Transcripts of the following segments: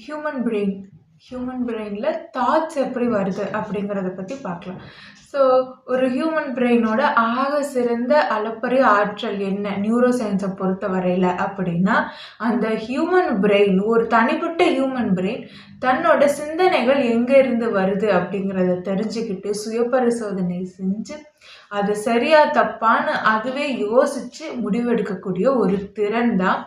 Human பிரெயினில் thoughts எப்படி வருது அப்படிங்கிறத பற்றி பார்க்கலாம். ஸோ ஒரு ஹியூமன் பிரெயினோட ஆக சிறந்த அளப்பரிய ஆற்றல் என்ன நியூரோ சயின்ஸை பொறுத்த வரையில் அப்படின்னா, அந்த ஹியூமன் பிரெயின், ஒரு தனிப்பட்ட ஹியூமன் பிரெயின் தன்னோட சிந்தனைகள் எங்கேருந்து வருது அப்படிங்கிறத தெரிஞ்சுக்கிட்டு சுயபரிசோதனை செஞ்சு அது சரியா தப்பான்னு அதுவே யோசித்து முடிவெடுக்கக்கூடிய ஒரு திறன் தான்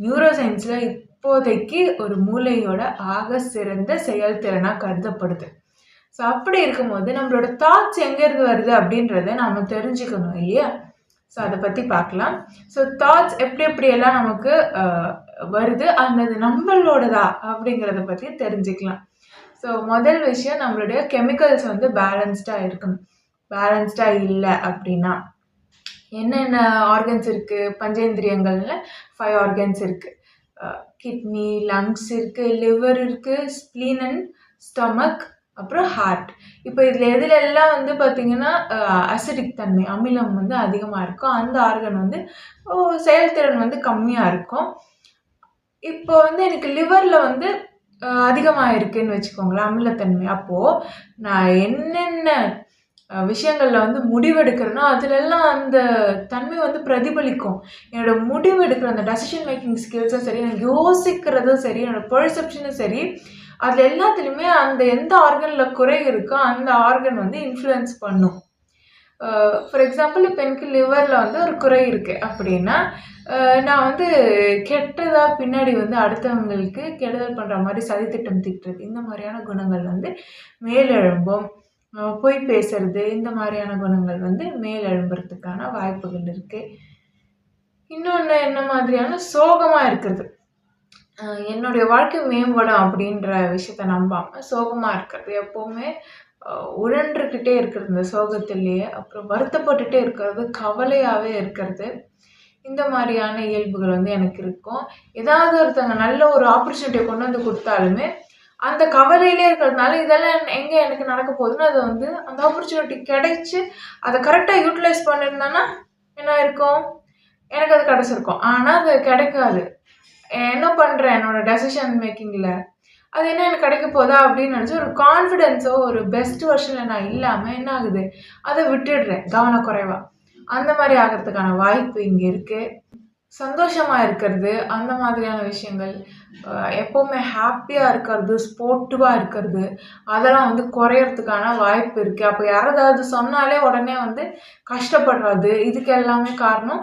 நியூரோ சயின்ஸில் இப்போதைக்கு ஒரு மூளையோட ஆக சிறந்த செயல்திறனாக கருதப்படுது. ஸோ அப்படி இருக்கும்போது நம்மளோட தாட்ஸ் எங்கேருந்து வருது அப்படின்றத நம்ம தெரிஞ்சுக்கணும் இல்லையா? ஸோ அதை பற்றி பார்க்கலாம். ஸோ தாட்ஸ் எப்படியெல்லாம் நமக்கு வருது, அது நம்மளோடதா அப்படிங்கிறத பற்றி தெரிஞ்சுக்கலாம். ஸோ முதல் விஷயம், நம்மளுடைய கெமிக்கல்ஸ் வந்து பேலன்ஸ்டாக இருக்கணும். பேலன்ஸ்டாக இல்லை அப்படின்னா என்னென்ன ஆர்கன்ஸ் இருக்குது? பஞ்சேந்திரியங்கள்ல 5 ஆர்கன்ஸ் இருக்குது. கிட்னி, லங்ஸ் இருக்குது, லிவர் இருக்குது, ஸ்ப்ளீன் அண்ட் ஸ்டொமக், அப்புறம் ஹார்ட். இப்போ இதில் எதுலெல்லாம் வந்து பார்த்திங்கன்னா அசிடிக் தன்மை, அமிலம் வந்து அதிகமாக இருக்கும், அந்த ஆர்கன் வந்து செயல்திறன் வந்து கம்மியாக இருக்கும். இப்போ வந்து எனக்கு லிவரில் வந்து அதிகமாக இருக்குதுன்னு வச்சுக்கோங்களேன் அமிலத்தன்மை. அப்போது நான் என்னென்ன விஷயங்களில் வந்து முடிவெடுக்கிறேன்னா அதுலெல்லாம் அந்த தன்மை வந்து பிரதிபலிக்கும். என்னோடய முடிவெடுக்கிற அந்த டெசிஷன் மேக்கிங் ஸ்கில்ஸும் சரி, எனக்கு யோசிக்கிறதும் சரி, என்னோடய பெர்செப்ஷனும் சரி, அதில் எல்லாத்துலேயுமே அந்த எந்த ஆர்கனில் குறை இருக்கோ அந்த ஆர்கன் வந்து இன்ஃப்ளூயன்ஸ் பண்ணும். ஃபார் எக்ஸாம்பிள், இப்போ எனக்கு லிவரில் வந்து ஒரு குறை இருக்குது அப்படின்னா, நான் வந்து கெட்டதாக பின்னாடி வந்து அடுத்தவங்களுக்கு கெடுதல் பண்ணுற மாதிரி சதித்திட்டம் தீட்டுறது, இந்த மாதிரியான குணங்கள் வந்து மேலெழும்பும். பொய் பேசுறது, இந்த மாதிரியான குணங்கள் வந்து மேலெழும்புறதுக்கான வாய்ப்புகள் இருக்குது. இன்னொன்று என்ன மாதிரியான சோகமாக இருக்கிறது, என்னுடைய வாழ்க்கை மேம்படும் அப்படின்ற விஷயத்த நம்பாமல் சோகமாக இருக்கிறது, எப்போவுமே உழன்றுக்கிட்டே இருக்கிறது இந்த சோகத்திலேயே, அப்புறம் வருத்தப்பட்டுட்டே இருக்கிறது, கவலையாகவே இருக்கிறது, இந்த மாதிரியான இயல்புகள் வந்து எனக்கு இருக்கும். ஏதாவது ஒருத்தங்க நல்ல ஒரு ஆப்பர்ச்சுனிட்டியை கொண்டு வந்து கொடுத்தாலுமே அந்த கவலையிலே இருக்கிறதுனால இதெல்லாம் எங்கே எனக்கு நடக்க போகுதுன்னு அதை வந்து அந்த ஆப்பர்ச்சுனிட்டி கிடைச்சி அதை கரெக்டாக யூட்டிலைஸ் பண்ணியிருந்தேன்னா என்ன இருக்கும், எனக்கு அது கிடச்சிருக்கும். ஆனால் அது கிடைக்காது. என்ன பண்ணுறேன் என்னோடய டெசிஷன் மேக்கிங்கில், அது என்ன எனக்கு கிடைக்க போதா அப்படின்னு நினச்சி ஒரு கான்ஃபிடென்ஸோ ஒரு பெஸ்ட் வெர்ஷனில் நான் இல்லாமல் என்ன ஆகுது, அதை விட்டுடுறேன் கவனக்குறைவாக. அந்த மாதிரி ஆகிறதுக்கான வாய்ப்பு இங்கே இருக்குது. சந்தோஷமாக இருக்கிறது, அந்த மாதிரியான விஷயங்கள், எப்போவுமே ஹாப்பியாக இருக்கிறது, ஸ்போர்ட்டிவாக இருக்கிறது, அதெல்லாம் வந்து குறையறதுக்கான வாய்ப்பு இருக்குது. அப்போ யாராவது சொன்னாலே உடனே வந்து கஷ்டப்படுறது, இதுக்கு எல்லாமே காரணம்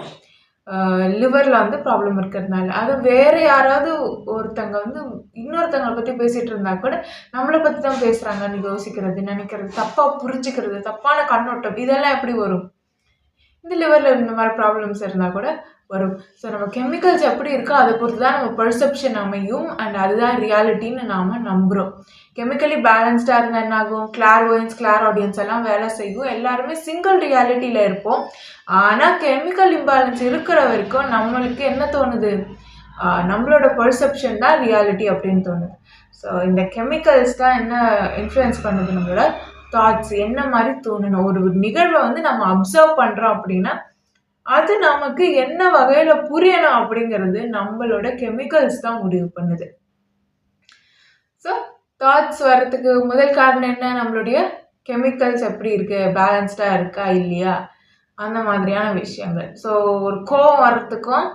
லிவரில் வந்து ப்ராப்ளம் இருக்கிறதுனால. அது வேறு யாராவது ஒருத்தங்க வந்து இன்னொருத்தங்களை பற்றி பேசிகிட்டு இருந்தால் கூட நம்மளை பற்றி தான் பேசுகிறாங்கன்னு யோசிக்கிறது, நினைக்கிறது, தப்பாக புரிஞ்சுக்கிறது, தப்பான கண்ணோட்டம், இதெல்லாம் எப்படி வரும்? இந்த லிவரில் இந்த மாதிரி ப்ராப்ளம்ஸ் இருந்தால் கூட வரும். ஸோ நம்ம கெமிக்கல்ஸ் எப்படி இருக்கோ அதை பொறுத்து தான் நம்ம பெர்செப்ஷன் அமையும், அண்ட் அதுதான் ரியாலிட்டின்னு நாம் நம்புகிறோம். கெமிக்கலி பேலன்ஸ்டாக இருந்தால் என்ன ஆகும், கிளார்வோயன்ஸ், கிளார் ஆடியன்ஸ் எல்லாம் வேலை செய்யும், எல்லாருமே சிங்கிள் ரியாலிட்டியில் இருப்போம். ஆனால் கெமிக்கல் இம்பேலன்ஸ் இருக்கிற வரைக்கும் நம்மளுக்கு என்ன தோணுது, நம்மளோட பெர்செப்ஷன் தான் ரியாலிட்டி அப்படின்னு தோணுது. ஸோ இந்த கெமிக்கல்ஸ் தான் என்ன இன்ஃப்ளூயன்ஸ் பண்ணுது, நம்மளோட தாட்ஸ் என்ன மாதிரி தோணணும். ஒரு நிகழ்வை வந்து நம்ம அப்சர்வ் பண்ணுறோம் அப்படின்னா அது நமக்கு என்ன வகையில் புரியணும் அப்படிங்கிறது நம்மளோட கெமிக்கல்ஸ் தான் முடிவு பண்ணுது. ஸோ தாட்ஸ் வர்றதுக்கு முதல் காரணம் என்ன, நம்மளுடைய கெமிக்கல்ஸ் எப்படி இருக்குது, பேலன்ஸ்டாக இருக்கா இல்லையா, அந்த மாதிரியான விஷயங்கள். ஸோ ஒரு கோவம் வர்றதுக்கும்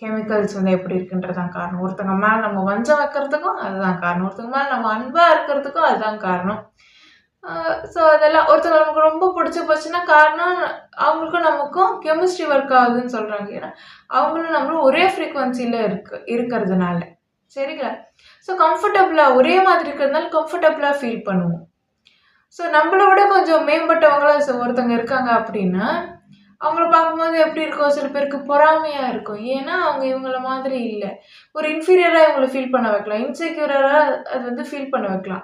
கெமிக்கல்ஸ் வந்து எப்படி இருக்குன்றதான் காரணம். ஒருத்தங்க மேலே நம்ம வஞ்சம் வைக்கிறதுக்கும் அதுதான் காரணம். ஒருத்தங்க மேலே நம்ம அன்பாக இருக்கிறதுக்கும் அதுதான் காரணம். ஸோ அதெல்லாம் ஒருத்தர் நமக்கு ரொம்ப பிடிச்சி போச்சுன்னா காரணம் அவங்களுக்கும் நமக்கும் கெமிஸ்ட்ரி ஒர்க் ஆகுதுன்னு சொல்கிறாங்க. ஏன்னா அவங்களும் நம்மளும் ஒரே ஃப்ரீக்குவன்சியில் இருக்கிறதுனால. சரிங்களா? ஸோ கம்ஃபர்டபுளாக ஒரே மாதிரி இருக்கிறதுனால கம்ஃபர்டபுளாக ஃபீல் பண்ணுவோம். ஸோ நம்மளை விட கொஞ்சம் மேம்பட்டவங்களாம் ஒருத்தங்க இருக்காங்க அப்படின்னா அவங்கள பார்க்கும்போது எப்படி இருக்கும், சில பேருக்கு பொறாமையாக இருக்கும். ஏன்னா அவங்க இவங்கள மாதிரி இல்லை. ஒரு இன்ஃபீரியராக இவங்களை ஃபீல் பண்ண வைக்கலாம், இன்செக்யூராக அது வந்து ஃபீல் பண்ண வைக்கலாம்.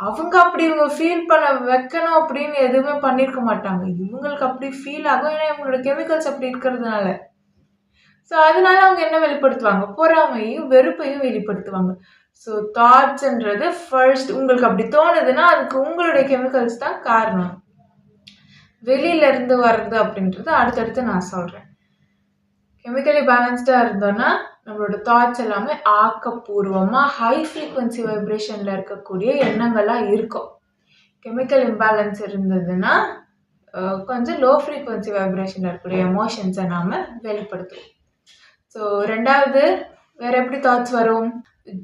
அவங்க அப்படி இவங்க ஃபீல் பண்ண வைக்கணும் அப்படின்னு எதுவுமே பண்ணியிருக்க மாட்டாங்க. இவங்களுக்கு அப்படி ஃபீல் ஆகும், ஏன்னா இவங்களோட கெமிக்கல்ஸ் அப்படி இருக்கிறதுனால. ஸோ அதனால அவங்க என்ன வெளிப்படுத்துவாங்க, பொறாமையும் வெறுப்பையும் வெளிப்படுத்துவாங்க. ஸோ தாட்ஸ்ன்றது ஃபர்ஸ்ட் உங்களுக்கு அப்படி தோணுதுன்னா அதுக்கு உங்களுடைய கெமிக்கல்ஸ் தான் காரணம். வெளியிலேருந்து வர்றது அப்படின்றது அடுத்தடுத்து நான் சொல்கிறேன். கெமிக்கலி பேலன்ஸ்டாக இருந்தோன்னா நம்மளோட தாட்ஸ் எல்லாமே ஆக்கப்பூர்வமாக ஹை ஃப்ரீக்வன்சி வைப்ரேஷனில் இருக்கக்கூடிய எண்ணங்களாக இருக்கும். கெமிக்கல் இம்பேலன்ஸ் இருந்ததுன்னா கொஞ்சம் லோ ஃப்ரீக்வன்சி வைப்ரேஷனில் இருக்கக்கூடிய எமோஷன்ஸை நாம் வெளிப்படுத்துவோம். ஸோ 2வது வேறு எப்படி தாட்ஸ் வரும்?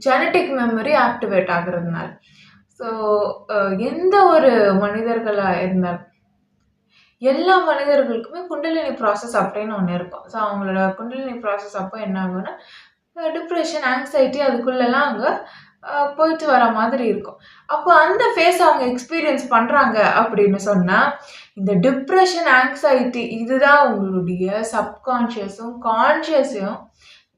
ஜெனட்டிக் மெமரி ஆக்டிவேட் ஆகுறதுனால. ஸோ எந்த ஒரு மனிதர்களாக இருந்தாலும் எல்லா மனிதர்களுக்குமே குண்டலினி ப்ராசஸ் அப்படின்னு ஒன்று இருக்கும். ஸோ அவங்களோட குண்டலினி ப்ராசஸ் அப்போ என்ன ஆகும்னா டிப்ரெஷன், ஆங்ஸைட்டி அதுக்குள்ளெல்லாம் அவங்க போயிட்டு வர மாதிரி இருக்கும். அப்போ அந்த ஃபேஸ் அவங்க எக்ஸ்பீரியன்ஸ் பண்ணுறாங்க அப்படின்னு சொன்னால் இந்த டிப்ரெஷன், ஆங்ஸைட்டி இதுதான் உங்களுடைய சப்கான்ஷியஸும் கான்ஷியஸையும்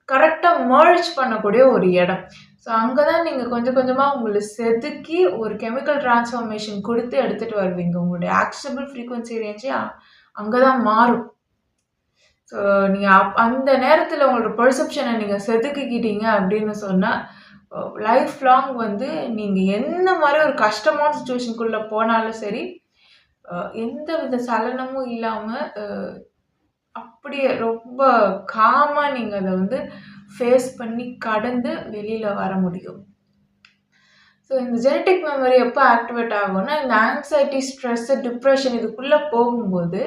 கரெக்டாக மர்ஜ் பண்ணக்கூடிய ஒரு இடம். ஸோ அங்கே தான் நீங்கள் கொஞ்சம் கொஞ்சமாக உங்களை செதுக்கி ஒரு கெமிக்கல் டிரான்ஸ்ஃபார்மேஷன் கொடுத்து எடுத்துகிட்டு வருவீங்க. உங்களுடைய ஆக்சபிள் ஃப்ரீக்வன்சி ரேஞ்சே அங்கே தான் மாறும். ஸோ நீங்கள் அந்த நேரத்தில் உங்களோட பெர்செப்ஷனை நீங்கள் செதுக்கிக்கிட்டீங்க அப்படின்னு சொன்னால் லைஃப் லாங் வந்து நீங்கள் என்ன மாதிரி ஒரு கஷ்டமான சுச்சுவேஷனுக்குள்ளே போனாலும் சரி, எந்த வித சலனமும் இல்லாமல் அப்படியே ரொம்ப காமாக நீங்கள் அதை வந்து ஃபேஸ் பண்ணி கடந்து வெளியில் வர முடியும். ஸோ இந்த ஜெனட்டிக் மெமரி எப்போ ஆக்டிவேட் ஆகும்னா இந்த ஆங்ஸைட்டி, ஸ்ட்ரெஸ்ஸு, டிப்ரெஷன் இதுக்குள்ளே போகும்போது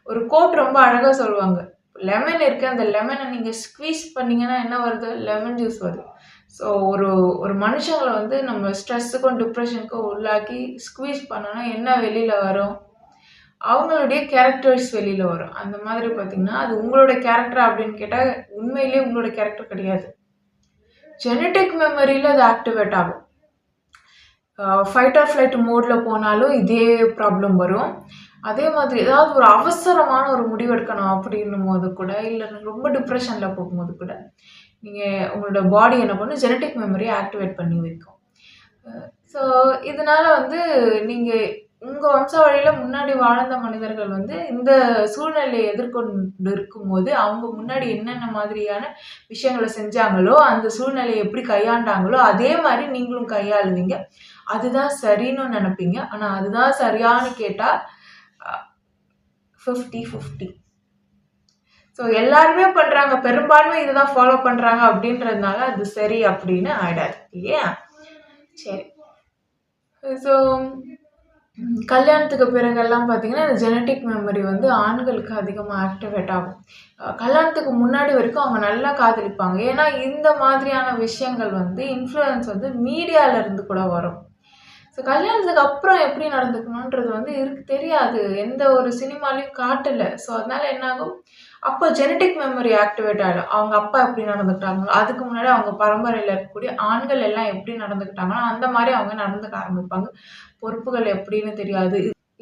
ஒரு கோட் ரொம்ப அழகாக சொல்லுவாங்க. லெமன் இருக்குது, அந்த லெமனை நீங்கள் ஸ்க்வீஸ் பண்ணிங்கன்னா என்ன வருது? லெமன் ஜூஸ் வருது. ஸோ ஒரு மனுஷங்களை வந்து நம்ம ஸ்ட்ரெஸ்ஸுக்கும் டிப்ரெஷனுக்கும் உள்ளாக்கி ஸ்க்வீஸ் பண்ணோன்னா என்ன வெளியில் வரும்? அவங்களுடைய கேரக்டர்ஸ் வெளியில் வரும். அந்த மாதிரி பார்த்திங்கன்னா அது உங்களோட கேரக்டர் அப்படின்னு கேட்டால் உண்மையிலேயே உங்களோட கேரக்டர் கிடையாது. ஜெனட்டிக் மெமரியில் அது ஆக்டிவேட் ஆகும். ஃபைட் ஆர் ஃப்ளைட் மோடில் போனாலும் இதே ப்ராப்ளம் வரும். அதே மாதிரி ஏதாவது ஒரு அவசரமான ஒரு முடிவு எடுக்கணும் அப்படின்னும் போது கூட, இல்லை ரொம்ப டிப்ரெஷனில் போகும்போது கூட நீங்கள் உங்களோட பாடி என்ன பண்ணும்? ஜெனட்டிக் மெமரியை ஆக்டிவேட் பண்ணி வைக்கும். ஸோ இதனால் வந்து நீங்கள் உங்கள் வம்சாவழியில் முன்னாடி வாழ்ந்த மனிதர்கள் வந்து இந்த சூழ்நிலையை எதிர்கொண்டு இருக்கும்போது அவங்க முன்னாடி என்னென்ன மாதிரியான விஷயங்களை செஞ்சாங்களோ, அந்த சூழ்நிலையை எப்படி கையாண்டாங்களோ அதே மாதிரி நீங்களும் கையாளுவீங்க. அதுதான் சரின்னு நினைப்பீங்க. ஆனால் அதுதான் சரியானு கேட்டால் 50-50. ஸோ எல்லாருமே பண்ணுறாங்க, பெரும்பான்மை இதுதான் ஃபாலோ பண்ணுறாங்க அப்படின்றதுனால அது சரி அப்படின்னு ஆயிடாது இல்லையா? சரி. ஸோ கல்யாணத்துக்கு பிறகெல்லாம் பார்த்தீங்கன்னா இந்த ஜெனட்டிக் மெமரி வந்து ஆண்களுக்கு அதிகமாக ஆக்டிவேட் ஆகும். கல்யாணத்துக்கு முன்னாடி வரைக்கும் அவங்க நல்லா காதலிப்பாங்க. ஏன்னா இந்த மாதிரியான விஷயங்கள் வந்து இன்ஃப்ளூயன்ஸ் வந்து மீடியாவிலேருந்து கூட வரும். ஸோ கல்யாணத்துக்கு அப்புறம் எப்படி நடந்துக்கணுன்றது வந்து தெரியாது, எந்த ஒரு சினிமாலையும் காட்டலை. ஸோ அதனால் என்னாகும்? அப்போ ஜெனட்டிக் மெமரி ஆக்டிவேட் ஆகிடும். அவங்க அப்பா எப்படி நடந்துக்கிட்டாங்களோ, அதுக்கு முன்னாடி அவங்க பரம்பரையில் இருக்கக்கூடிய ஆண்கள் எல்லாம் எப்படி நடந்துக்கிட்டாங்களோ அந்த மாதிரி அவங்க நடந்துக்க ஆரம்பிப்பாங்க. பொறுப்புகள் எப்படின்னு தெரியாது.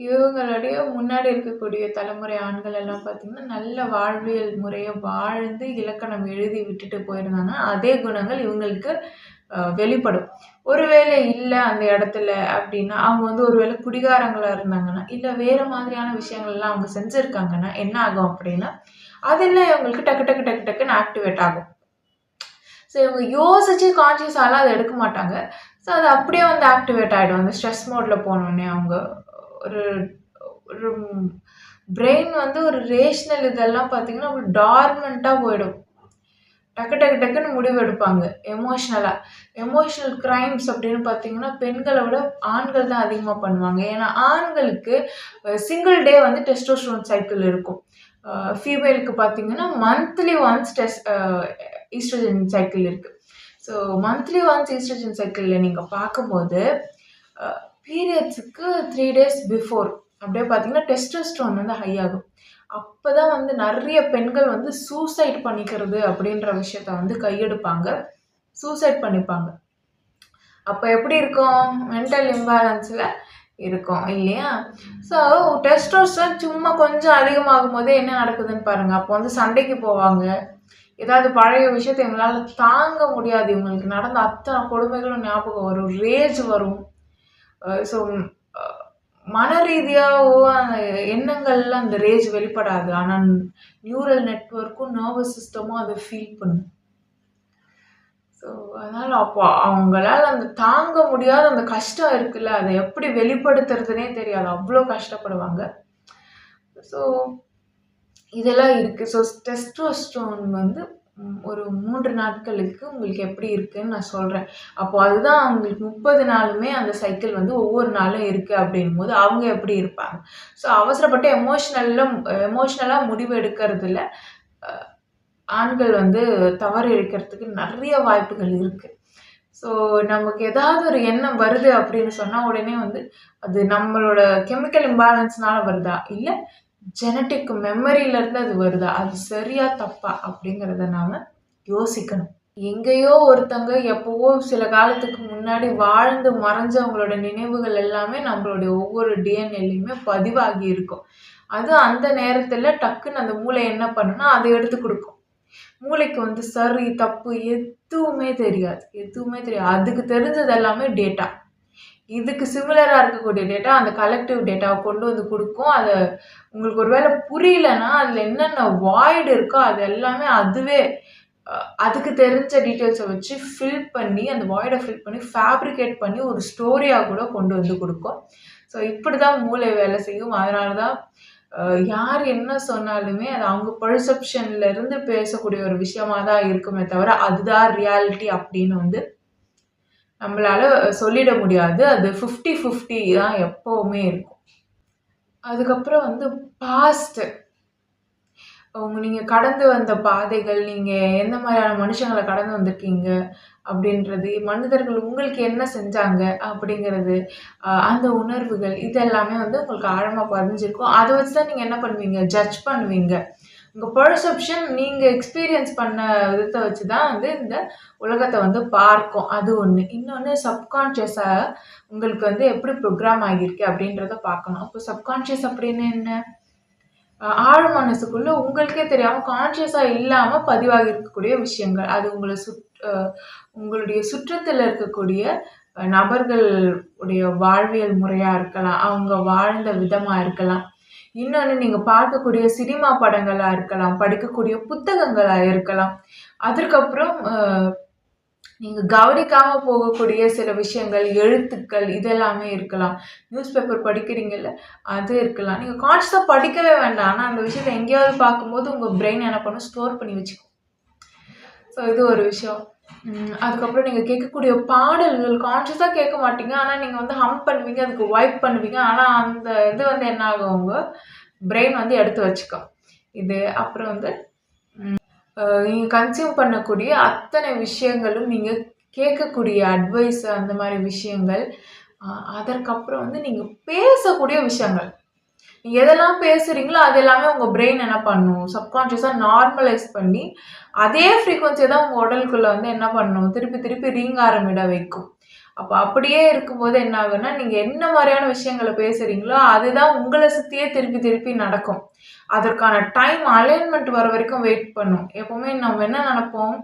இவங்களுடைய முன்னாடி இருக்கக்கூடிய தலைமுறை ஆண்கள் எல்லாம் பார்த்திங்கன்னா நல்ல வாழ்வியல் முறையை வாழ்ந்து இலக்கணம் எழுதி விட்டுட்டு போயிருந்தாங்க. அதே குணங்கள் இவங்களுக்கு வெளிப்படும். ஒருவேளை இல்லை அந்த இடத்துல அப்படின்னா அவங்க வந்து ஒருவேளை குடிகாரங்களாக இருந்தாங்கன்னா, இல்லை வேறு மாதிரியான விஷயங்கள்லாம் அவங்க செஞ்சுருக்காங்கன்னா என்ன ஆகும் அப்படின்னா அதெல்லாம் இவங்களுக்கு டக்கு டக்கு டக்கு டக்குன்னு ஆக்டிவேட் ஆகும். ஸோ இவங்க யோசிச்சு கான்ஷியஸாலாம் அதை எடுக்க மாட்டாங்க. ஸோ அது அப்படியே வந்து ஆக்டிவேட் ஆகிடும். அந்த ஸ்ட்ரெஸ் மோடில் போனோடனே அவங்க ஒரு ஒரு பிரெயின் வந்து ஒரு ரேஷ்னல் இதெல்லாம் பார்த்திங்கன்னா ஒரு டார்மெண்ட்டாக போயிடும். டக்கு டக்கு டக்குன்னு முடிவு எடுப்பாங்க. எமோஷ்னல் க்ரைம்ஸ் அப்படின்னு பார்த்தீங்கன்னா பெண்களை விட ஆண்கள் தான் அதிகமாக பண்ணுவாங்க. ஏன்னா ஆண்களுக்கு சிங்கிள் டே வந்து டெஸ்டோஸ்டெரோன் சைக்கிள் இருக்கும். ஃபீமேலுக்கு பார்த்தீங்கன்னா மந்த்லி ஒன்ஸ் ஈஸ்ட்ரோஜன் சைக்கிள் இருக்குது. ஸோ மந்த்லி ஒன்ஸ் ஈஸ்ட்ரோஜன் சைக்கிளில் நீங்கள் பார்க்கும்போது பீரியட்ஸுக்கு 3 days பிஃபோர் அப்படியே பார்த்தீங்கன்னா டெஸ்டோஸ்டெரோன் வந்து ஹை ஆகும். அப்போ தான் வந்து நிறைய பெண்கள் வந்து சூசைட் பண்ணிக்கிறது அப்படின்ற விஷயத்த வந்து கையெடுப்பாங்க, சூசைட் பண்ணிப்பாங்க. அப்போ எப்படி இருக்கும்? மென்டல் இம்பேலன்ஸில் இருக்கும் இல்லையா? ஸோ டெஸ்டோஸ்டெரோன் சும்மா கொஞ்சம் அதிகமாகும் போதே என்ன நடக்குதுன்னு பாருங்கள். அப்போ வந்து சண்டைக்கு போவாங்க. ஏதாவது பழைய விஷயத்தை இவங்களால் தாங்க முடியாது. இவங்களுக்கு நடந்த அத்தனை கொடுமைகளும் ஞாபகம் வரும், ரேஜ் வரும். ஸோ மன ரீதியாகவோ அந்த எண்ணங்கள்லாம் அந்த ரேஜ் வெளிப்படாது. ஆனால் நியூரல் நெட்வொர்க்கும் நர்வஸ் சிஸ்டமும் அதை ஃபீல் பண்ணும். ஸோ அதனால் அப்போ அவங்களால அந்த தாங்க முடியாத அந்த கஷ்டம் இருக்குல்ல, அதை எப்படி வெளிப்படுத்துறதுனே தெரியாது, அவ்வளோ கஷ்டப்படுவாங்க. ஸோ இதெல்லாம் இருக்குது. ஸோ டெஸ்டோஸ்டெரோன் வந்து ஒரு 3 நாட்களுக்கு உங்களுக்கு எப்படி இருக்குன்னு நான் சொல்றேன். அப்போ அதுதான் அவங்களுக்கு 30 நாளுமே அந்த சைக்கிள் வந்து ஒவ்வொரு நாளும் இருக்கு அப்படிங்கும்போது, அவங்க எப்படி இருப்பாங்க? ஸோ அவசரப்பட்டு எமோஷனலா முடிவு எடுக்கிறதுல அ ஆண்கள் வந்து தவறு இழைக்கிறதுக்கு நெறைய வாய்ப்புகள் இருக்கு. ஸோ நமக்கு ஏதாவது ஒரு எண்ணம் வருது அப்படின்னு சொன்னா, உடனே வந்து அது நம்மளோட கெமிக்கல் இம்பேலன்ஸ்னால வருதா? இல்ல ஜெனடிக் மெமரியிலருந்து அது வருதா? அது சரியா? தப்பா? அப்படிங்கிறத நாம யோசிக்கணும். எங்கேயோ ஒருத்தங்க எப்பவோ சில காலத்துக்கு முன்னாடி வாழ்ந்து மறைஞ்சவங்களோட நினைவுகள் எல்லாமே நம்மளுடைய ஒவ்வொரு டிஎன்ஏலயுமே பதிவாகி இருக்கும். அது அந்த நேரத்துல டக்குன்னு அந்த மூளை என்ன பண்ணும்னா, அத எடுத்து குடுக்கும். மூளைக்கு வந்து சரி, தப்பு எதுவுமே தெரியாது. எதுவுமே தெரியாது. அதுக்கு தெரிஞ்சது எல்லாமே டேட்டா. இதுக்கு சிமிலரா இருக்கக்கூடிய டேட்டா அந்த கலெக்டிவ் டேட்டாவ கொண்டு வந்து குடுக்கும். உங்களுக்கு ஒரு வேள புரியலன்னா, அதுல என்னென்ன வாய்ட் இருக்கோ அது எல்லாமே அதுவே அ அதுக்கு தெரிஞ்ச டீட்டெயில்ஸ வச்சு அந்த வாய்ட ஃபில் பண்ணி ஃபேப்ரிகேட் பண்ணி ஒரு ஸ்டோரியா கூட கொண்டு வந்து குடுக்கும். ஸோ இப்படிதான் மூளை வேலை செய்யும். அதனால தான் அ யார் என்ன சொன்னாலுமே அது அவங்க பெர்செப்ஷன்ல இருந்து பேசக்கூடிய ஒரு விஷயமா தான் இருக்குமே தவிர, அதுதான் ரியாலிட்டி அப்படின்னு வந்து நம்மளால சொல்லிட முடியாது. அது 50, 50 தான் எப்பவுமே இருக்கும். அதுக்கப்புறம் வந்து பாஸ்ட் நீங்க கடந்து வந்த பாதைகள், நீங்க எந்த மாதிரியான மனுஷங்கள கடந்து வந்திருக்கீங்க அப்படின்றது, மனிதர்கள் உங்களுக்கு என்ன செஞ்சாங்க அப்படிங்கிறது, அந்த உணர்வுகள் இது எல்லாமே வந்து உங்களுக்கு ஆழமா பதிஞ்சிருக்கும். அத வச்சு தான் நீங்க என்ன பண்ணுவீங்க? ஜட்ஜ் பண்ணுவீங்க. உங்க பெர்செப்ஷன் நீங்க எக்ஸ்பீரியன்ஸ் பண்ண விதத்த வச்சு தான் வந்து இந்த உலகத்த வந்து பார்க்கும். அது ஒண்ணு. இன்னொன்னு சப்கான்ஷியஸா உங்களுக்கு வந்து எப்படி ப்ரோகிராம் ஆகியிருக்கு அப்படின்றத பார்க்கணும். அப்போ சப்கான்ஷியஸ் அப்படின்னு என்ன? ஆழ் மனசுக்குள்ள உங்களுக்கே தெரியாம கான்ஷியஸா இல்லாம பதிவாகி இருக்கக்கூடிய விஷயங்கள். அது அ உங்களுடைய சுற்றத்துல இருக்கக்கூடிய நபர்கள் உடைய வாழ்வியல் முறையா இருக்கலாம். அவங்க வாழ்ந்த விதமா இருக்கலாம். இன்னொன்னு நீங்க பார்க்கக்கூடிய சினிமா படங்களா இருக்கலாம். படிக்கக்கூடிய புத்தகங்களா இருக்கலாம். அதற்கப்புறம் நீங்க கவனிக்காம போகக்கூடிய சில விஷயங்கள், எழுத்துக்கள் இதெல்லாமே இருக்கலாம். நியூஸ் பேப்பர் படிக்கிறீங்கல்ல, அது இருக்கலாம். நீங்க கான்ஷியஸா படிக்கவே வேண்டாம். ஆனா அந்த விஷயத்த எங்கேயாவது பார்க்கும்போது உங்க பிரெயின் என்ன பண்ணும்? ஸ்டோர் பண்ணி வச்சுக்கும். ஸோ இது ஒரு விஷயம். அதுக்கப்புறம் நீங்க கேட்கக்கூடிய பாடல்கள் கான்ஷியஸா கேட்க மாட்டீங்க. ஆனா நீங்க வந்து ஹம் பண்ணுவீங்க. அதுக்கு வைப் பண்ணுவீங்க. ஆனா அந்த இது வந்து என்ன ஆகும்? உங்க பிரெயின் வந்து எடுத்து வச்சுக்கும். இது அப்புறம் வந்து நீங்க கன்சியூம் பண்ணக்கூடிய அத்தனை விஷயங்களும், நீங்க கேட்கக்கூடிய அட்வைஸ் அந்த மாரி விஷயங்கள், அதற்கப்புறம் வந்து நீங்க பேசக்கூடிய விஷயங்கள். நீங்க எதெல்லாம் பேசுறீங்களோ, அது எல்லாமே உங்க பிரெயின் என்ன பண்ணும்? சப்கான்ஷியஸா நார்மலைஸ் பண்ணி, அதே ஃப்ரீக்வென்சிய தான் உங்க உடலுக்குள்ள வந்து என்ன பண்ணும்? திருப்பி திருப்பி ரீங்காரமிட வைக்கும். அப்ப அப்படியே இருக்கும்போது என்ன ஆகும்னா, நீங்க என்ன மாரியான விஷயங்கள பேசுறீங்களோ, அதுதான் உங்கள சுத்தியே திருப்பி திருப்பி நடக்கும். அதற்கான டைம் அலைன்மென்ட் வர வரைக்கும் வெயிட் பண்ணும். எப்பவுமே நம்ம என்ன நெனைப்போம்?